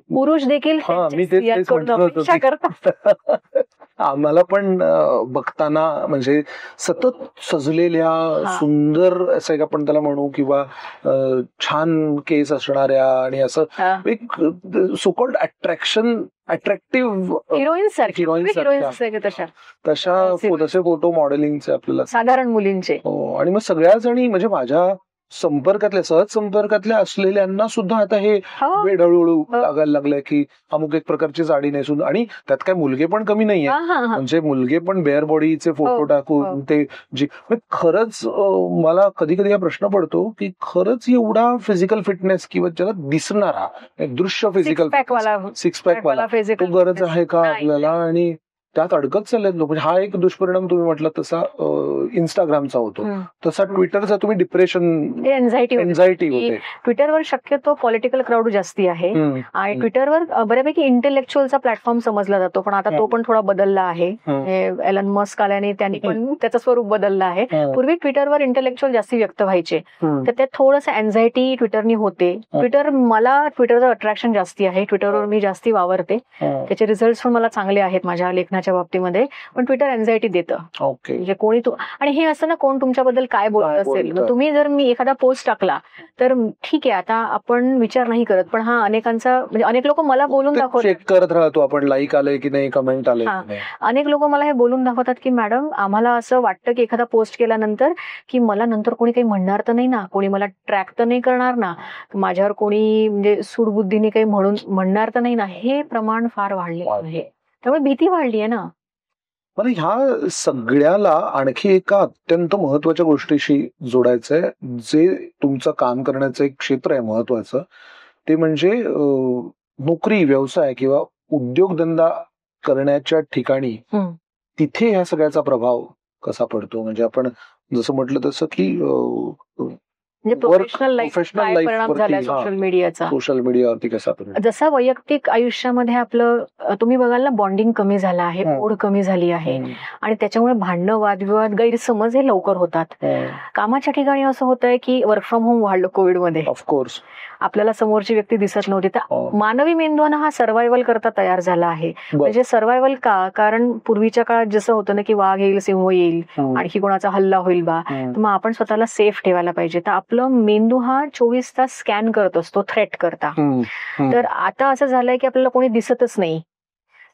पुरुष देखील आम्हाला पण बघताना म्हणजे सतत सजलेल्या सुंदर असं आपण त्याला म्हणू, किंवा छान केस असणाऱ्या आणि असं एक सो-कॉल्ड अट्रॅक्टिव्ह तसे फोटो मॉडेलिंगचे आपल्याला साधारण मुलींचे. आणि मग सगळ्या जणी म्हणजे माझ्या संपर्कातल्या, सहज संपर्कातल्या असलेल्यांना सुद्धा आता हे वेड हळूहळू लागायला लागलंय की अमुक एक प्रकारची साडी नेसून, आणि त्यात काय मुलगे पण कमी नाहीये, म्हणजे मुलगे पण बेअर बॉडीचे फोटो टाकून ते जे खरंच मला कधी कधी हा प्रश्न पडतो की खरंच एवढा फिजिकल फिटनेस किंवा ज्याला दिसणारा दृश्य फिजिकल सिक्स पॅक वाला तो गरज आहे का आपल्याला, आणि त्यात अडकत चाललेत लोक. म्हणजे हा एक दुष्परिणाम तुम्ही म्हटलं तसा इंस्टाग्रामचा होतो, तसा ट्विटरचा तुम्ही डिप्रेशन, एन्झायटी होते. ट्विटरवर शक्यतो पॉलिटिकल क्राऊड जास्ती आहे, आणि ट्विटरवर बऱ्यापैकी इंटेलेक्च्युअलचा प्लॅटफॉर्म समजला जातो, पण आता तो पण थोडा बदलला आहे. एलन मस्क आल्याने त्यांनी पण त्याचं स्वरूप बदललं आहे. पूर्वी ट्विटरवर इंटेलेक्च्युअल जास्ती व्यक्त व्हायचे, तर त्यात थोडंसं एन्झायटी ट्विटरनी होते. मला ट्विटरचं अट्रॅक्शन जास्ती आहे, ट्विटरवर मी जास्ती वावरते, त्याचे रिझल्ट पण मला चांगले आहेत माझ्या लेखनाच्या बाबतीमध्ये. पण ट्विटर एन्झायटी देतं, म्हणजे कोणी आणि हे असं ना, कोण तुमच्याबद्दल काय बोलत असेल, तुम्ही जर मी एखादा पोस्ट टाकला तर ठीक आहे, आता आपण विचार नाही करत, पण हा अनेकांचा, म्हणजे अनेक लोक मला बोलून दाखवतात, चेक करत राहतो आपण, लाईक आलंय की नाही, कमेंट आलंय. अनेक लोक मला हे बोलून दाखवतात की मॅडम, आम्हाला असं वाटतं की एखादा पोस्ट केल्यानंतर की मला नंतर कोणी काही म्हणणार तर नाही ना, कोणी मला ट्रॅक तर नाही करणार ना, माझ्यावर कोणी म्हणजे सूडबुद्धीने काही म्हणणार तर नाही ना. हे प्रमाण फार वाढले आहे, त्यामुळे भीती वाढली आहे ना. मला ह्या सगळ्याला आणखी एका अत्यंत महत्वाच्या गोष्टीशी जोडायचंय, जे तुमचं काम करण्याचं एक क्षेत्र आहे महत्वाचं, ते म्हणजे नोकरी, व्यवसाय किंवा उद्योगधंदा करण्याच्या ठिकाणी हम्म. तिथे ह्या सगळ्याचा प्रभाव कसा पडतो? म्हणजे आपण जसं म्हटलं तसं की म्हणजे प्रोफेशनल लाईफ काय परिणाम झाला सोशल मीडियाचा, सोशल मीडियावरती कसा परिणाम? जसा वैयक्तिक आयुष्यामध्ये आपलं तुम्ही बघाल ना, बॉन्डिंग कमी झालं आहे, ओढ कमी झाली आहे आणि त्याच्यामुळे भांडणं, वादविवाद, गैरसमज हे लवकर होतात. कामाच्या ठिकाणी असं होतंय की वर्क फ्रॉम होम वाढलं कोविडमध्ये. ऑफकोर्स आपल्याला समोरची व्यक्ती दिसत नव्हती, तर मानवी मेंदूनं हा सर्व्हायव्हल करता तयार झाला आहे. म्हणजे सर्व्हायव्हल का? कारण पूर्वीच्या काळात जसं होतं ना की वाघ येईल, सिंह येईल, आणखी कोणाचा हल्ला होईल बा, तर मग आपण स्वतःला सेफ ठेवायला पाहिजे. तर आपलं मेंदू हा 24 तास स्कॅन करत असतो थ्रेट करता. तर आता असं झालंय की आपल्याला कोणी दिसतच नाही,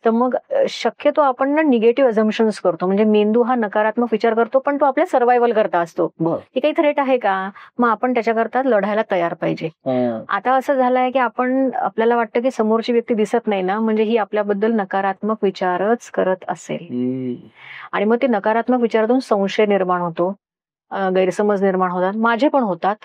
तर मग शक्यतो आपण ना निगेटिव्ह अझम्पशन्स करतो. म्हणजे मेंदू हा नकारात्मक विचार करतो, पण तो आपल्या सर्व्हायव्हल करता असतो की काही थ्रेट आहे का, मग आपण त्याच्याकरता लढायला तयार पाहिजे. आता असं झालंय की आपल्याला वाटतं की समोरची व्यक्ती दिसत नाही ना, म्हणजे ही आपल्याबद्दल नकारात्मक विचारच करत असेल, आणि मग ते नकारात्मक विचारातून संशय निर्माण होतो, गैरसमज निर्माण होतात. माझे पण होतात.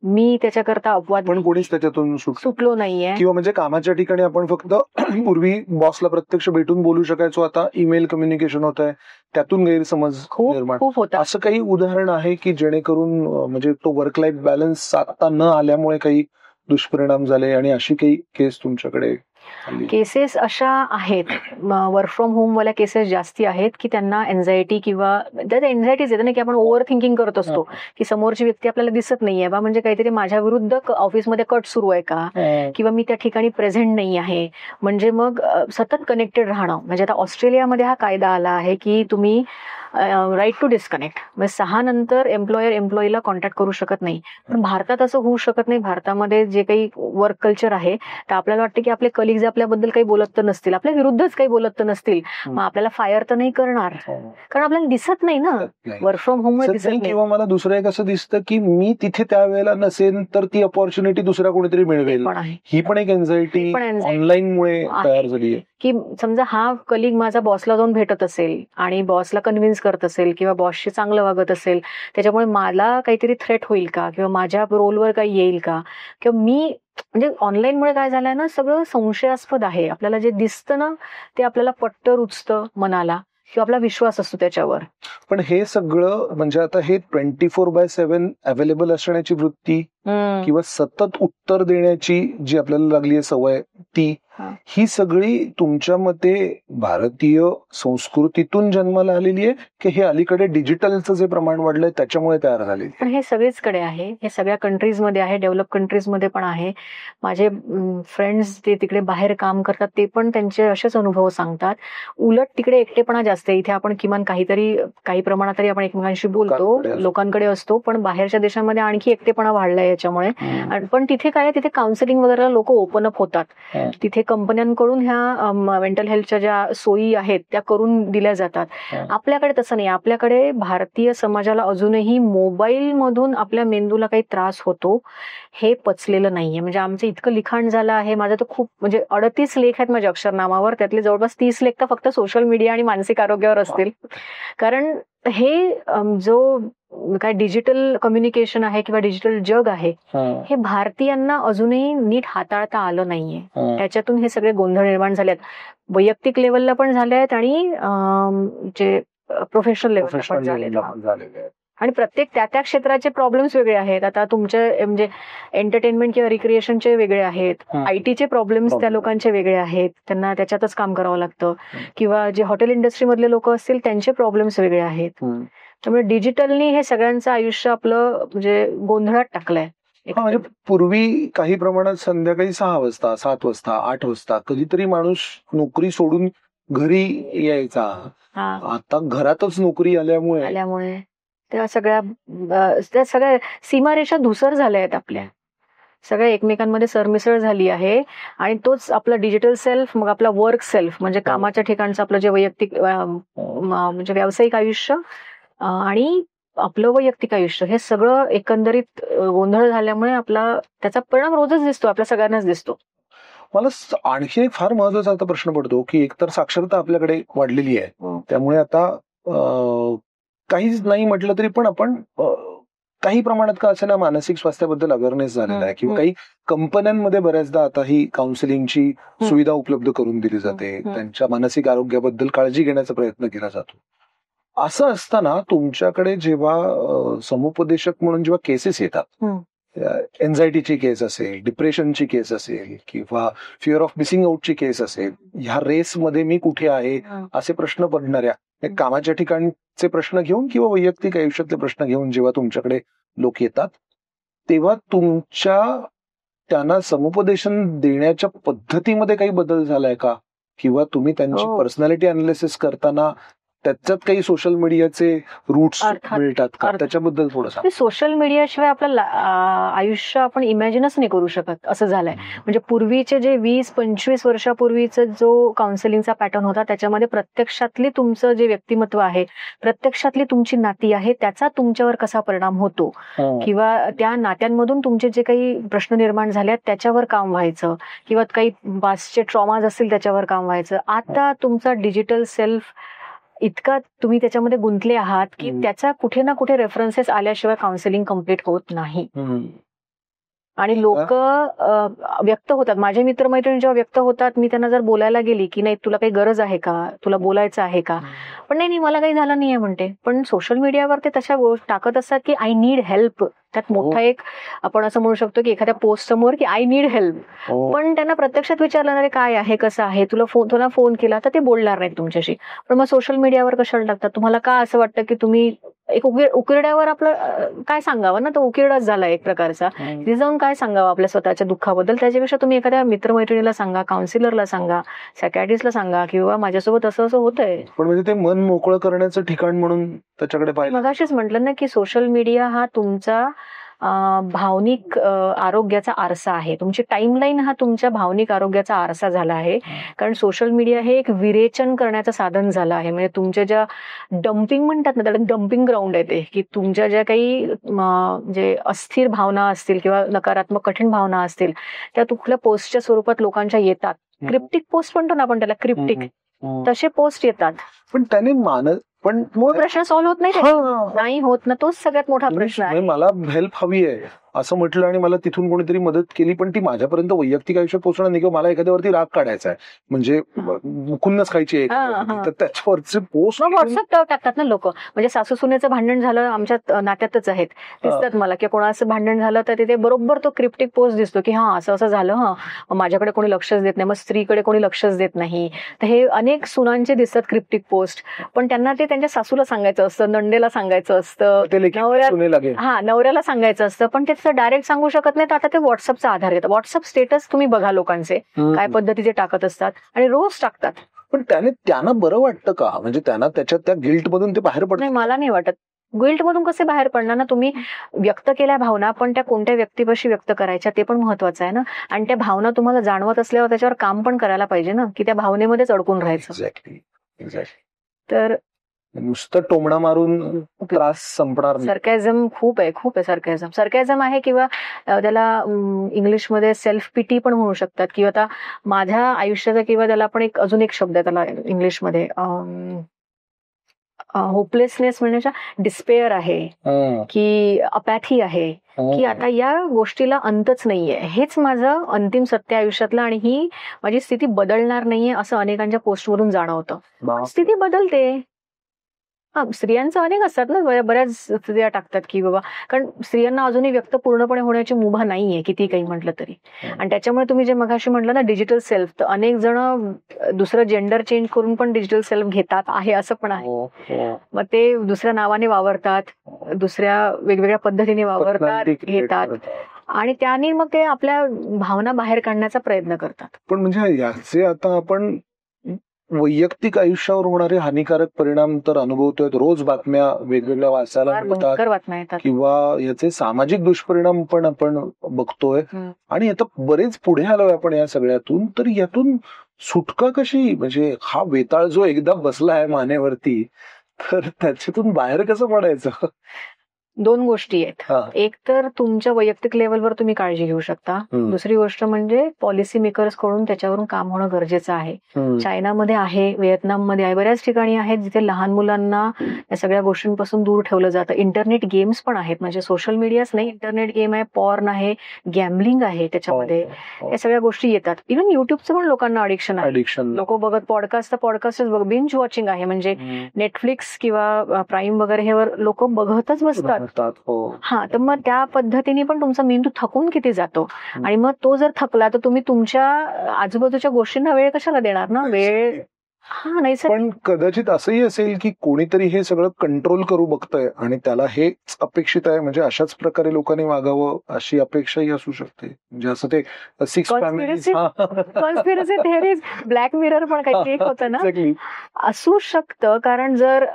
मी त्याच्याकरता अपवाद पण कोणीच त्याच्यातून सुटलो नाहीये. किंवा म्हणजे कामाच्या ठिकाणी आपण फक्त पूर्वी बॉसला प्रत्यक्ष भेटून बोलू शकायचो, आता ईमेल कम्युनिकेशन होत आहे, त्यातून गैरसमज निर्माण खूप होतात. असं काही उदाहरण आहे की जेणेकरून म्हणजे तो वर्क लाईफ बॅलन्स साधता न आल्यामुळे काही दुष्परिणाम झाले, आणि अशी काही केस तुमच्याकडे? केसेस अशा आहेत, वर्क फ्रॉम होम वाल्या केसेस जास्ती आहेत की त्यांना एन्झायटी किंवा एन्झायटीज येते ना, की आपण ओव्हर थिंकिंग करत असतो की समोरची व्यक्ती आपल्याला दिसत नाहीये बा, म्हणजे काहीतरी माझ्या विरुद्ध ऑफिसमध्ये कट सुरू आहे का, किंवा मी त्या ठिकाणी प्रेझेंट नाही आहे. म्हणजे मग सतत कनेक्टेड राहणं. म्हणजे आता ऑस्ट्रेलियामध्ये हा कायदा आला आहे की तुम्ही राईट टू डिस्कनेक्ट, म्हणजे 6 नंतर एम्प्लॉयर एम्प्लॉईला कॉन्टॅक्ट करू शकत नाही. पण भारतात असं होऊ शकत नाही. भारतामध्ये जे काही वर्क कल्चर आहे, तर आपल्याला वाटतं की आपले कलिग्ज आपल्याबद्दल काही बोलत तर नसतील, आपल्या विरुद्धच काही बोलत तर नसतील, मग आपल्याला फायर तर नाही करणार, कारण आपल्याला दिसत नाही ना, वर्क फ्रॉम होम मध्ये दिसत नाही. किंवा मला दुसरं एक असं दिसतं की मी तिथे त्यावेळेला नसेल तर ती अपॉर्च्युनिटी दुसऱ्या कोणीतरी मिळवेल, ही पण एक एन्झायटी ऑनलाईन मुळे तयार झाली आहे. की समजा हा कलिग माझा बॉसला जाऊन भेटत असेल आणि बॉसला कन्व्हिन्स करत असेल किंवा बॉसशी चांगलं वागत असेल, त्याच्यामुळे मला काहीतरी थ्रेट होईल का, किंवा माझ्या रोलवर काही येईल का, किंवा मी म्हणजे ऑनलाईन मुळे काय झालंय ना, सगळं संशयास्पद आहे. आपल्याला जे दिसतं ना ते आपल्याला पटतं, रुचतं मनाला, किंवा आपला विश्वास असतो त्याच्यावर. पण हे सगळं म्हणजे आता हे 24/7 अवेलेबल असण्याची वृत्ती किंवा सतत उत्तर देण्याची जी आपल्याला लागली आहे सवय, ती ही सगळी तुमच्या मते भारतीय संस्कृतीतून जन्माला आलेली आहे की हे अलीकडे डिजिटलचं जे प्रमाण वाढलंय त्याच्यामुळे तयार झालेली? पण हे सगळीचकडे आहे, हे सगळ्या कंट्रीजमध्ये आहे, डेव्हलप कंट्रीजमध्ये पण आहे. माझे फ्रेंड्स ते तिकडे बाहेर काम करतात ते पण त्यांचे असेच अनुभव सांगतात. उलट तिकडे एकटेपणा जास्त आहे. इथे आपण किमान काही प्रमाणात तरी आपण एकमेकांशी बोलतो, लोकांकडे असतो, पण बाहेरच्या देशांमध्ये आणखी एकटेपणा वाढलाय याच्यामुळे. पण तिथे काय, तिथे काउन्सिलिंग वगैरे लोक ओपन अप होतात. तिथे कंपन्यांकडून ह्या मेंटल हेल्थच्या ज्या सोयी आहेत त्या करून दिल्या जातात. आपल्याकडे तसं नाही. आपल्याकडे भारतीय समाजाला अजूनही मोबाईल मधून आपल्या मेंदूला काही त्रास होतो हे पचलेलं नाहीये. म्हणजे आमचं इतकं लिखाण झालं आहे, माझं तर खूप म्हणजे 38 लेख आहेत माझ्या अक्षरनामावर, त्यातले जवळपास 30 लेख तर फक्त सोशल मीडिया आणि मानसिक आरोग्यावर असतील. कारण हे जो काय डिजिटल कम्युनिकेशन आहे किंवा डिजिटल जग आहे, हे भारतीयांना अजूनही नीट हाताळता आलं नाहीये. त्याच्यातून हे सगळे गोंधळ निर्माण झाले आहेत. वैयक्तिक लेवलला पण झाले आहेत आणि जे प्रोफेशनल लेवलला पण झालेले आहेत. आणि प्रत्येक त्या क्षेत्राचे प्रॉब्लेम्स वेगळे आहेत. आता तुमचे म्हणजे एंटरटेनमेंट किंवा रिक्रिएशनचे वेगळे आहेत, आयटीचे प्रॉब्लेम्स त्या लोकांचे वेगळे आहेत, त्यांना त्याच्यातच काम करावं लागतं, किंवा जे हॉटेल इंडस्ट्री मधले लोक असतील त्यांचे प्रॉब्लेम्स वेगळे आहेत. त्यामुळे डिजिटलनी हे सगळ्यांचं आयुष्य आपलं म्हणजे गोंधळात टाकलंय. म्हणजे पूर्वी काही प्रमाणात संध्याकाळी 6 वाजता, 7 वाजता, 8 वाजता कधीतरी माणूस नोकरी सोडून घरी यायचा. आता घरातच नोकरी आल्यामुळे त्या सगळ्या सीमारेषा धुसर झाल्या आहेत. आपल्या सगळ्या एकमेकांमध्ये सरमिसळ झाली आहे, आणि तोच आपला डिजिटल सेल्फ, मग आपला वर्क सेल्फ म्हणजे कामाच्या ठिकाणचं आपलं जे वैयक्तिक म्हणजे व्यावसायिक आयुष्य आणि आपलं वैयक्तिक आयुष्य, हे सगळं एकंदरीत गोंधळ झाल्यामुळे त्याचा परिणाम रोजच दिसतो, आपल्या सगळ्यांनाच दिसतो. मला आणखी एक फार महत्वाचा आता प्रश्न पडतो की एकतर साक्षरता आपल्याकडे वाढलेली आहे, त्यामुळे आता काहीच नाही म्हटलं तरी पण आपण काही प्रमाणात का असेना मानसिक स्वास्थ्याबद्दल अवेअरनेस झालेला आहे, किंवा काही कंपन्यांमध्ये बऱ्याचदा आता ही काउन्सिलिंगची सुविधा उपलब्ध करून दिली जाते, त्यांच्या मानसिक आरोग्याबद्दल काळजी घेण्याचा प्रयत्न केला जातो. असं असताना तुमच्याकडे जेव्हा समुपदेशक म्हणून जेव्हा केसेस येतात, एन्झायटीची केस असेल, डिप्रेशनची केस असेल, किंवा फिअर ऑफ मिसिंग आउटची केस असेल, ह्या रेसमध्ये मी कुठे आहे असे प्रश्न पडणाऱ्या कामाच्या ठिकाणचे प्रश्न घेऊन किंवा वैयक्तिक आयुष्यातले प्रश्न घेऊन जेव्हा तुमच्याकडे लोक येतात, तेव्हा तुमच्या त्यांना समुपदेशन देण्याच्या पद्धतीमध्ये काही बदल झालाय का? किंवा तुम्ही त्यांची पर्सनॅलिटी अनालिसिस करताना त्याच्यात काही सोशल मीडियाचे रूट्स मिळतात का? त्याच्याबद्दल थोडंसं. सोशल मीडियाशिवाय आपलं आयुष्य आपण इमॅजिनच नाही करू शकत असं झालंय. म्हणजे पूर्वीचे जे 20-25 वर्षापूर्वीचा जो काउन्सिलिंगचा पॅटर्न होता, त्याच्यामध्ये प्रत्यक्षातली तुमचं जे व्यक्तिमत्व आहे, प्रत्यक्षातली तुमची नाती आहे, त्याचा तुमच्यावर कसा परिणाम होतो, किंवा त्या नात्यांमधून तुमचे जे काही प्रश्न निर्माण झाले त्याच्यावर काम व्हायचं, किंवा काही पास्टचे ट्रॉमाज असतील त्याच्यावर काम व्हायचं. आता तुमचा डिजिटल सेल्फ इतका तुम्ही त्याच्यामध्ये गुंतले आहात की त्याचा कुठे ना कुठे रेफरन्सेस आल्याशिवाय काउन्सिलिंग कम्प्लीट होत नाही. आणि लोक व्यक्त होतात, माझे मित्रमैत्रिणी जेव्हा व्यक्त होतात, मी त्यांना जर बोलायला गेली की नाही तुला काही गरज आहे का, तुला बोलायचं आहे का, पण नाही मला काही झालं नाहीये म्हणते. पण सोशल मीडियावर ते तशा टाकत असतात की आय नीड हेल्प. त्यात मोठा एक आपण असं म्हणू शकतो की एखाद्या पोस्ट समोर की आय नीड हेल्प, पण त्यांना प्रत्यक्षात विचारलं अरे काय आहे, कसं आहे, तुला फोन केला तर ते बोलणार नाहीत तुमच्याशी. पण मग सोशल मीडियावर कशाला टाकतात? तुम्हाला का असं वाटतं की तुम्ही एक उकिरड्यावर आपलं काय सांगावं ना, तो उकिरडाच झाला एक प्रकारचा. तिथे जाऊन काय सांगावं आपल्या स्वतःच्या दुःखाबद्दल? त्याच्यापेक्षा तुम्ही एखाद्या मित्रमैत्रिणीला सांगा, काउन्सिलरला सांगा, सायकॅट्रिस्टला सांगा, किंवा माझ्यासोबत असं असं होतंय. पण म्हणजे ते मन मोकळं करण्याचं ठिकाण म्हणून त्याच्याकडे पाहिजे. मगाशीच म्हटलं ना की सोशल मीडिया हा तुमचा भावनिक आरोग्याचा आरसा आहे. तुमची टाइमलाईन हा तुमच्या भावनिक आरोग्याचा आरसा झाला आहे. कारण सोशल मीडिया हे एक विरेचन करण्याचं साधन झालं आहे. म्हणजे तुमच्या ज्या डम्पिंग म्हणतात ना, त्याला डम्पिंग ग्राउंड आहे ते, की तुमच्या ज्या काही जे अस्थिर भावना असतील किंवा नकारात्मक कठीण भावना असतील त्या तुमच्या पोस्टच्या स्वरूपात लोकांच्या येतात. क्रिप्टिक पोस्ट म्हणतो ना आपण त्याला, क्रिप्टिक तसे पोस्ट येतात. पण त्याने पण मूळ प्रश्न सॉल्व्ह होत नाही होत ना, तोच सगळ्यात मोठा प्रश्न आहे. मला हेल्प हवी आहे असं म्हटलं आणि मला तिथून कोणीतरी मदत केली, पण ती माझ्यापर्यंत वैयक्तिक आयुष्यात पोहोचणार नाही, किंवा मला एखाद्यावरती राग काढायचा आहे, म्हणजे खुन्नस खायची आहे, तर त्याच्यावरचे पोस्ट व्हॉट्सअप टाकतात ना लोक. म्हणजे सासू सुनेचं भांडण झालं, आमच्या नात्यातच आहेत, दिसतात मला, की कोणाचं भांडण झालं तर तिथे बरोबर तो क्रिप्टिक पोस्ट दिसतो की हा असं असं झालं, माझ्याकडे कोणी लक्षच देत नाही, मग स्त्रीकडे कोणी लक्षच देत नाही. तर हे अनेक सुनांचे दिसतात क्रिप्टिक पोस्ट. पण त्यांना ते त्यांच्या सासूला सांगायचं असतं, नंदेला सांगायचं असतं, नवऱ्याला सांगायचं असतं, पण ते डायरेक्ट सांगू शकत नाही. तर आता ते व्हॉट्सअपचा आधार घेतात. व्हॉट्सअप स्टेटस तुम्ही बघा लोकांचे काय पद्धतीचे टाकत असतात आणि रोज टाकतात. पण त्यांना बरं वाटतं का? म्हणजे त्यांना त्याच्यात त्या गिल्ट मधून ते बाहेर पडत नाही? मला नाही वाटत. गिल्ट मधून कसे बाहेर पडणार ना? तुम्ही व्यक्त केल्या भावना, पण त्या कोणत्या व्यक्तीपाशी व्यक्त करायच्या ते पण महत्वाचं आहे ना. आणि त्या भावना तुम्हाला जाणवत असल्यावर त्याच्यावर काम पण करायला पाहिजे ना, की त्या भावनेमध्येच अडकून राहायचं. एक्झॅक्टली. तर नुसतं टोमणा मारून त्रास संपणार. सरकॅझम खूप आहे सरकॅझम आहे, किंवा त्याला इंग्लिशमध्ये सेल्फ पिटी पण म्हणू शकतात, किंवा आता माझ्या आयुष्याचा, किंवा त्याला आपण अजून एक शब्द आहे त्याला इंग्लिशमध्ये होपलेसनेस म्हणण्याच्या डिस्पेअर आहे, की अपॅथी आहे, की आता या गोष्टीला अंतच नाहीये, हेच माझं अंतिम सत्य आयुष्यातलं, आणि ही माझी स्थिती बदलणार नाहीये असं अनेकांच्या पोस्टमधून जाणवतं. स्थिती बदलते. स्त्रियांचं अनेक असतात ना, बऱ्याच स्त्रिया टाकतात की बाबा, कारण स्त्रियांना अजूनही व्यक्त पूर्णपणे होण्याची मुभा नाहीये किती काही म्हटलं तरी. आणि त्याच्यामुळे तुम्ही जे मगाशी म्हटलं ना डिजिटल सेल्फ, तर अनेक जण दुसरं जेंडर चेंज करून पण डिजिटल सेल्फ घेतात आहे, असं पण आहे. मग ते दुसऱ्या नावाने वावरतात, दुसऱ्या वेगवेगळ्या पद्धतीने वावरतात, घेतात, आणि त्याने मग ते आपल्या भावना बाहेर काढण्याचा प्रयत्न करतात. पण म्हणजे याचे आता आपण वैयक्तिक आयुष्यावर होणारे हानिकारक परिणाम तर अनुभवतोय, रोज बातम्या वेगवेगळ्या वाचायला मिळतात, किंवा याचे सामाजिक दुष्परिणाम पण आपण बघतोय. आणि आता बरेच पुढे आलोय आपण या सगळ्यातून. तर यातून सुटका कशी? म्हणजे हा वेताळ जो एकदा बसला आहे मानेवरती, तर त्याच्यातून बाहेर कसं पडायचं? दोन गोष्टी आहेत. हा. एक तर तुमच्या वैयक्तिक लेवलवर तुम्ही काळजी घेऊ शकता. हम्म. दुसरी गोष्ट म्हणजे पॉलिसी मेकर्स कडून त्याच्यावरून काम होणं गरजेचं आहे. हम्म. चायनामध्ये आहे, व्हिएतनाममध्ये आहे, बऱ्याच ठिकाणी आहेत जिथे लहान मुलांना या सगळ्या गोष्टींपासून दूर ठेवलं जातं. इंटरनेट गेम्स पण आहेत, म्हणजे सोशल मीडियाच नाही, इंटरनेट गेम आहे, पॉर्न आहे, गॅम्बलिंग आहे त्याच्यामध्ये. हो. या सगळ्या गोष्टी येतात. इव्हन युट्यूबचं पण लोकांना अडिक्शन आहे. ऍडिक्शन. लोक बघत पॉडकास्ट बिंज वॉचिंग आहे, म्हणजे नेटफ्लिक्स किंवा प्राईम वगैरे ह्यावर लोक बघतच बसतात. हा, तर मग त्या पद्धतीने पण तुमचा मेंदू थकून किती जातो, आणि मग तो जर थकला तर तुम्ही तुमच्या आजूबाजूच्या गोष्टींना वेळ कशाला देणार ना. वेळ हा नाही सर. पण कदाचित असंही असेल की कोणीतरी हे सगळं कंट्रोल करू बघतंय आणि त्याला हेच अपेक्षित आहे, म्हणजे अशाच प्रकारे लोकांनी वागावं अशी अपेक्षाही असू शकते. म्हणजे असं ते 6 families, conspiracy theories, black mirror पण काहीतरी एक होतं ना, असू शकतं. कारण जर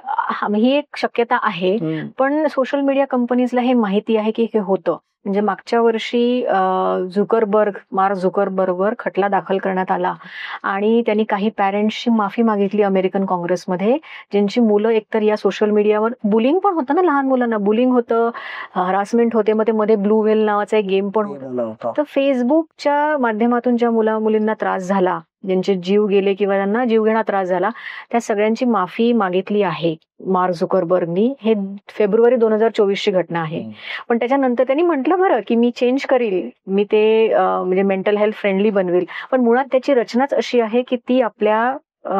ही एक शक्यता आहे, पण सोशल मीडिया कंपनीजला हे माहिती आहे की हे होतं. म्हणजे मागच्या वर्षी मार्क झुकरबर्गवर खटला दाखल करण्यात आला आणि त्यांनी काही पॅरेंट्सची माफी मागितली अमेरिकन काँग्रेसमध्ये, ज्यांची मुलं एकतर या सोशल मीडियावर, बुलिंग पण होतं ना, लहान मुलांना बुलिंग होतं, हरासमेंट होते. मग ते मध्ये ब्लू व्हेल नावाचा एक गेम पण होता. तर फेसबुकच्या माध्यमातून ज्या मुलींना त्रास झाला, ज्यांचे जीव गेले किंवा त्यांना जीवघेणा त्रास झाला, त्या सगळ्यांची माफी मागितली आहे मार्क झुकरबर्गनी. हे फेब्रुवारी 2024 ची घटना आहे. पण त्याच्यानंतर त्यांनी म्हटलं बरं की मी चेंज करील, मी ते म्हणजे मेंटल हेल्थ फ्रेंडली बनवेल. पण मुळात त्याची रचनाच अशी आहे की ती आपल्या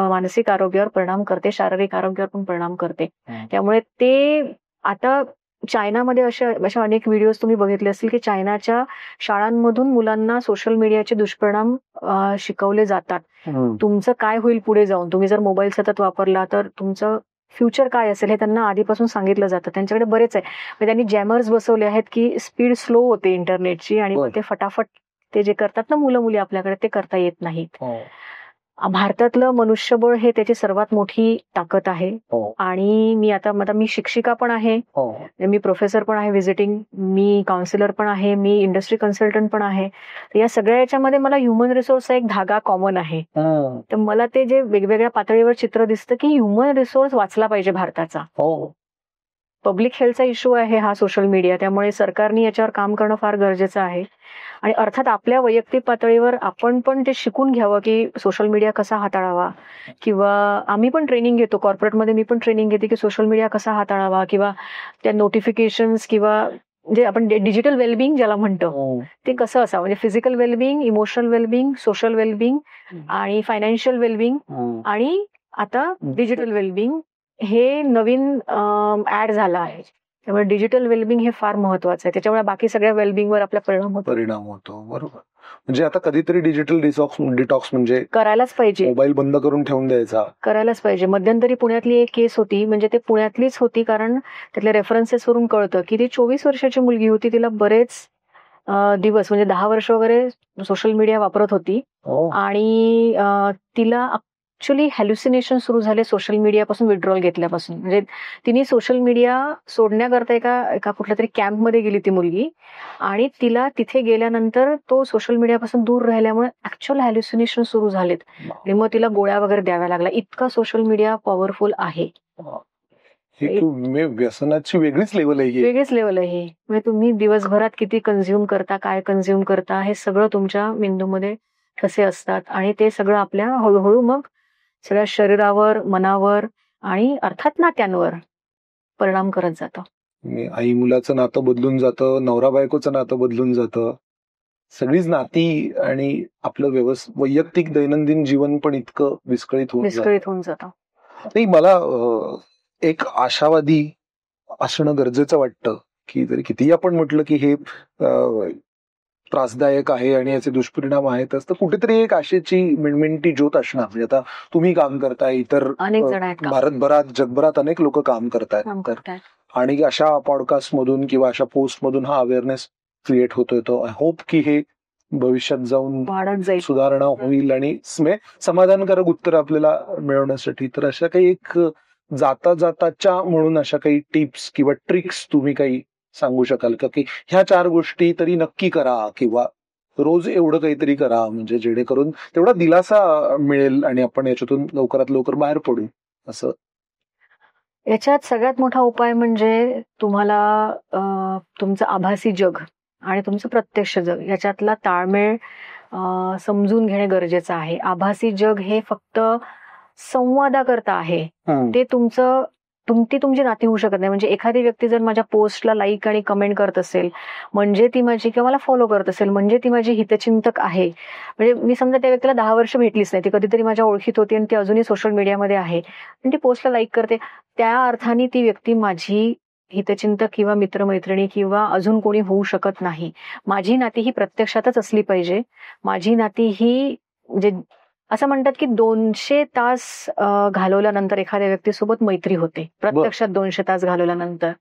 मानसिक आरोग्यावर परिणाम करते, शारीरिक आरोग्यावर पण परिणाम करते. त्यामुळे ते आता चायनामध्ये अशा अनेक व्हिडिओज तुम्ही बघितले असतील की चायनाच्या शाळांमधून मुलांना सोशल मीडियाचे दुष्परिणाम शिकवले जातात. तुमचं काय होईल पुढे जाऊन, तुम्ही जर मोबाईल सतत वापरला तर तुमचं फ्युचर काय असेल हे त्यांना आधीपासून सांगितलं जातं. त्यांच्याकडे बरेच आहे, म्हणजे त्यांनी जॅमर्स बसवले आहेत की स्पीड स्लो होते इंटरनेटची, आणि मग ते फटाफट ते जे करतात ना मुलं मुली आपल्याकडे, ते करता येत नाहीत. भारतातलं मनुष्यबळ हे त्याची सर्वात मोठी ताकद आहे. आणि मी शिक्षिका पण आहे, मी प्रोफेसर पण आहे व्हिजिटिंग, मी काउन्सिलर पण आहे, मी इंडस्ट्री कन्सल्टंट पण आहे. या सगळ्या याच्यामध्ये मला ह्युमन रिसोर्सचा एक धागा कॉमन आहे. तर मला ते जे वेगवेगळ्या पातळीवर चित्र दिसतं की ह्युमन रिसोर्स वाचला पाहिजे भारताचा. पब्लिक हेल्थचा इश्यू आहे हा सोशल मीडिया, त्यामुळे सरकारने याच्यावर काम करणं फार गरजेचं आहे. आणि अर्थात आपल्या वैयक्तिक पातळीवर आपण पण ते शिकून घ्यावं की सोशल मीडिया कसा हाताळावा, किंवा आम्ही पण ट्रेनिंग घेतो कॉर्पोरेटमध्ये, मी पण ट्रेनिंग घेते की सोशल मीडिया कसा हाताळावा, किंवा त्या नोटिफिकेशन्स किंवा जे आपण डिजिटल वेलबिंग ज्याला म्हणतो ते कसं असावं. म्हणजे physical wellbeing, emotional wellbeing, social wellbeing आणि फायनान्शियल वेलबिंग, आणि आता डिजिटल वेलबिंग हे नवीन ऍड झालं आहे. त्यामुळे डिजिटल वेलबिंग हे फार महत्वाचं आहे. त्याच्यामुळे बाकी सगळ्या वेलबिंगवर आपला परिणाम होतो. बरोबर. म्हणजे आता कधीतरी डिजिटल डिटॉक्स म्हणजे करायलाच पाहिजे, मोबाईल बंद करून ठेवून द्यायचा, करायलाच पाहिजे. मध्यंतरी पुण्यातली एक केस होती, म्हणजे ते पुण्यातलीच होती, कारण त्यातल्या रेफरन्सेस वरून कळतं की ती 24 वर्षाची मुलगी होती. तिला बरेच दिवस म्हणजे 10 वर्ष वगैरे सोशल मीडिया वापरत होती, आणि तिला ऍक्च्युली हॅल्युसिनेशन सुरू झाले सोशल मीडियापासून विड्रॉल घेतल्यापासून. म्हणजे तिने सोशल मीडिया सोडण्याकरता एका कुठल्या तरी कॅम्पमध्ये गेली ती मुलगी, आणि तिला तिथे गेल्यानंतर तो सोशल मीडियापासून दूर राहिल्यामुळे ऍक्च्युअल हॅल्युसिनेशन सुरू झालेत, आणि मग तिला गोळ्या वगैरे द्याव्या लागल्या. इतका सोशल मीडिया पॉवरफुल आहे. व्यसनाची वेगळीच लेवल आहे. म्हणजे तुम्ही दिवसभरात किती कन्झ्युम करता, काय कन्झ्युम करता, हे सगळं तुमच्या मेंदूमध्ये कसे असतात, आणि ते सगळं आपल्या हळूहळू मग सगळ्या शरीरावर, मनावर आणि अर्थात नात्यांवर परिणाम करत जातं. आई मुलाचं नातं बदलून जातं, नवरा बायकोचं नातं बदलून जातं, सगळीच नाती, आणि आपलं वैयक्तिक दैनंदिन जीवन पण इतकं विस्कळीत होऊन जातं. नाही, मला एक आशावादी असणं गरजेचं वाटतं की जरी कितीही आपण म्हटलं की हे त्रासदायक आहे आणि याचे दुष्परिणाम आहेत, तर कुठेतरी एक आशेची मिणमिणती ज्योत असणार. म्हणजे आता तुम्ही काम करताय, इतर भारतभरात, जगभरात अनेक लोक काम करतायत, आणि अशा पॉडकास्ट मधून किंवा अशा पोस्ट मधून हा अवेअरनेस क्रिएट होतोय. तो आय होप की हे भविष्यात जाऊन सुधारणा होईल आणि समाधानकारक उत्तर आपल्याला मिळवण्यासाठी. तर अशा काही एक जाताच्या म्हणून अशा काही टिप्स किंवा ट्रिक्स तुम्ही काही सांगू शकाल का, की ह्या 4 गोष्टी तरी नक्की करा, किंवा रोज एवढं काहीतरी करा, म्हणजे जेणेकरून तेवढा दिलासा मिळेल आणि आपण याच्यातून लवकरात लवकर बाहेर पडू असं? याच्यात सगळ्यात मोठा उपाय म्हणजे तुम्हाला तुमचं आभासी जग आणि तुमचं प्रत्यक्ष जग याच्यातला ताळमेळ समजून घेणे गरजेचं आहे. आभासी जग हे फक्त संवादाकरता आहे. ते तुमची नाती होऊ शकत नाही. म्हणजे एखादी व्यक्ती जर माझ्या पोस्टला लाईक आणि कमेंट करत असेल म्हणजे ती माझी, किंवा मला फॉलो करत असेल म्हणजे ती माझी हितचिंतक आहे. म्हणजे मी समजा त्या व्यक्तीला 10 वर्ष भेटलीच नाही, ती कधीतरी माझ्या ओळखीत होती आणि ती अजूनही सोशल मीडियामध्ये आहे आणि ती पोस्टला लाईक करते, त्या अर्थाने ती व्यक्ती माझी हितचिंतक किंवा मित्रमैत्रिणी किंवा अजून कोणी होऊ शकत नाही. माझी नाती ही प्रत्यक्षातच असली पाहिजे. माझी नाती ही म्हणजे असं म्हणतात की 200 तास घालवल्यानंतर एखाद्या व्यक्तीसोबत मैत्री होते, प्रत्यक्षात 200 तास घालवल्यानंतर.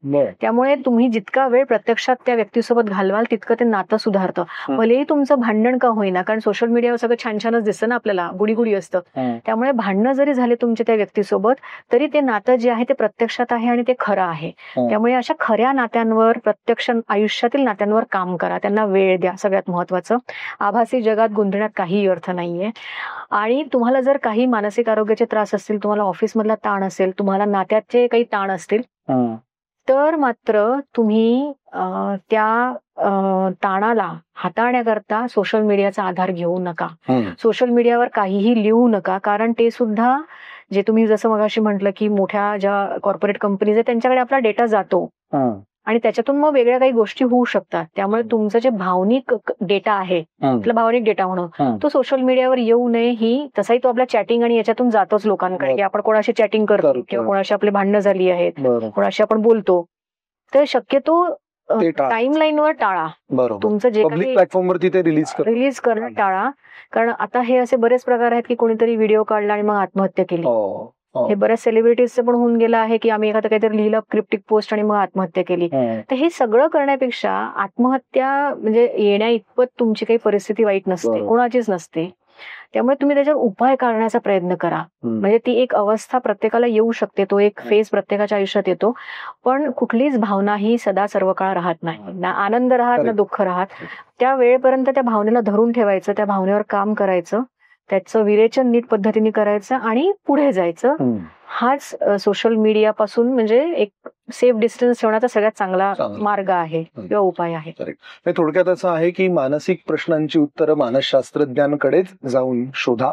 त्यामुळे तुम्ही जितका वेळ प्रत्यक्षात त्या व्यक्तीसोबत घालवाल तितकं ते नातं सुधारतं. भलेही तुमचं भांडण का होईना, कारण सोशल मीडियावर सगळं छान छानच दिसतं ना आपल्याला, गुडी असतं. त्यामुळे भांडणं जरी झाले तुमच्या त्या व्यक्तीसोबत तरी ते नातं जे आहे ते प्रत्यक्षात आहे आणि ते खरं आहे. त्यामुळे अशा खऱ्या नात्यांवर, प्रत्यक्ष आयुष्यातील नात्यांवर काम करा, त्यांना वेळ द्या. सगळ्यात महत्वाचं, आभासी जगात गुंतण्यात काही अर्थ नाहीये. आणि तुम्हाला जर काही मानसिक आरोग्याचे त्रास असतील, तुम्हाला ऑफिसमधला ताण असेल, तुम्हाला नात्याचे काही ताण असतील, तर मात्र तुम्ही त्या ताणाला हाताळण्याकरता सोशल मीडियाचा आधार घेऊ नका. सोशल मीडियावर काहीही लिहू नका, कारण ते सुद्धा जे तुम्ही जसं मगाशी म्हटलं की मोठ्या ज्या कॉर्पोरेट कंपनीज आहेत त्यांच्याकडे आपला डेटा जातो आणि त्याच्यातून मग वेगळ्या काही गोष्टी होऊ शकतात. त्यामुळे तुमचं जे भावनिक डेटा आहे, आपला भावनिक डेटा म्हणून, तो सोशल मीडियावर येऊ नये. ही तसाही तो आपल्या चॅटिंग आणि याच्यातून जातोच लोकांकडे, की आपण कोणाशी चॅटिंग करतो किंवा कोणाशी आपली भांडणं झाली आहेत, कोणाशी आपण बोलतो. तर शक्यतो टाइमलाईनवर टाळा. तुमचं जे काही प्लॅटफॉर्मवरती ते रिलीज करणं टाळा. कारण आता हे असे बरेच प्रकार आहेत की कोणीतरी व्हिडिओ काढला आणि मग आत्महत्या केली. हे बऱ्याच सेलिब्रिटीजचं पण होऊन गेलं आहे की आम्ही एखादं काहीतरी लिहिलं क्रिप्टिक पोस्ट आणि मग आत्महत्या केली. तर हे सगळं करण्यापेक्षा आत्महत्या म्हणजे येण्या इतपत तुमची काही परिस्थिती वाईट नसते, कोणाचीच नसते. त्यामुळे तुम्ही त्याच्यावर उपाय काढण्याचा प्रयत्न करा. म्हणजे ती एक अवस्था प्रत्येकाला येऊ शकते, तो एक फेज प्रत्येकाच्या आयुष्यात येतो. पण कुठलीच भावना ही सदा सर्व काळ राहत नाही. ना आनंद राहत ना दुःख राहत. त्या वेळेपर्यंत त्या भावनेला धरून ठेवायचं, त्या भावनेवर काम करायचं, त्याचं विरेचन नीट पद्धतीने करायचं आणि पुढे जायचं. हाच सोशल मीडियापासून म्हणजे एक सेफ डिस्टन्स ठेवण्याचा सगळ्यात चांगला मार्ग आहे किंवा उपाय आहे. थोडक्यात असं आहे की मानसिक प्रश्नांची उत्तरं मानसशास्त्रज्ञांकडेच जाऊन शोधा.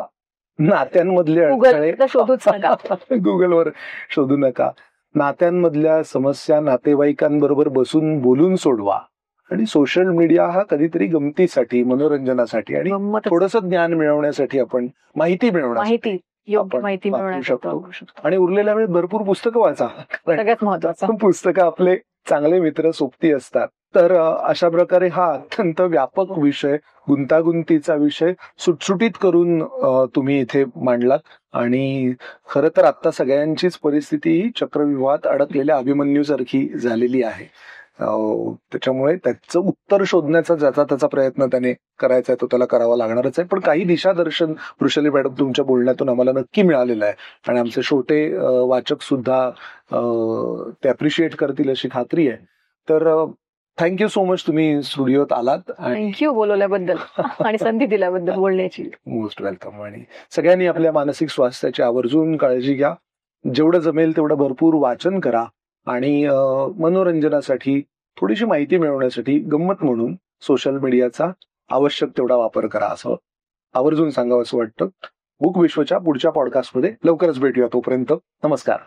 नात्यांमधले अडथळे शोधूच नका, गुगलवर शोधू नका. नात्यांमधल्या समस्या नातेवाईकांबरोबर बसून बोलून सोडवा. आणि सोशल मीडिया हा कधीतरी गमतीसाठी, मनोरंजनासाठी आणि थोडंसं ज्ञान मिळवण्यासाठी, आपण माहिती मिळवण्यासाठी शकतो. आणि उरलेल्या वेळेत भरपूर पुस्तकं वाचा. सगळ्यात महत्वाचं, पुस्तकं आपले चांगले मित्र सोबती असतात. तर अशा प्रकारे हा अत्यंत व्यापक विषय, गुंतागुंतीचा विषय सुटसुटीत करून तुम्ही इथे मांडलात. आणि खरं तर आता सगळ्यांचीच परिस्थिती चक्रव्यूहात अडकलेल्या अभिमन्यू सारखी झालेली आहे. त्याच्यामुळे त्याचं उत्तर शोधण्याचा ज्याचा त्याचा प्रयत्न त्याने करायचा आहे तो त्याला करावा लागणारच आहे. पण काही दिशादर्शन वृषाली मॅडम तुमच्या बोलण्यातून आम्हाला नक्की मिळालेलं आहे आणि आमचे श्रोते वाचक सुद्धा ते अप्रिशिएट करतील अशी खात्री आहे. तर थँक्यू सो मच, तुम्ही स्टुडिओत आलात. थँक्यू बोलवल्याबद्दल आणि संधी दिल्याबद्दल बोलण्याची. Most welcome. आणि सगळ्यांनी आपल्या मानसिक स्वास्थ्याची आवर्जून काळजी घ्या. जेवढं जमेल तेवढं भरपूर वाचन करा आणि मनोरंजनासाठी, थोडीशी माहिती मिळवण्यासाठी गंमत म्हणून सोशल मीडियाचा आवश्यक तेवढा वापर करा, असं आवर्जून सांगावं असं वाटतं. बुक विश्वच्या पुढच्या पॉडकास्टमध्ये लवकरच भेटूया. तोपर्यंत नमस्कार.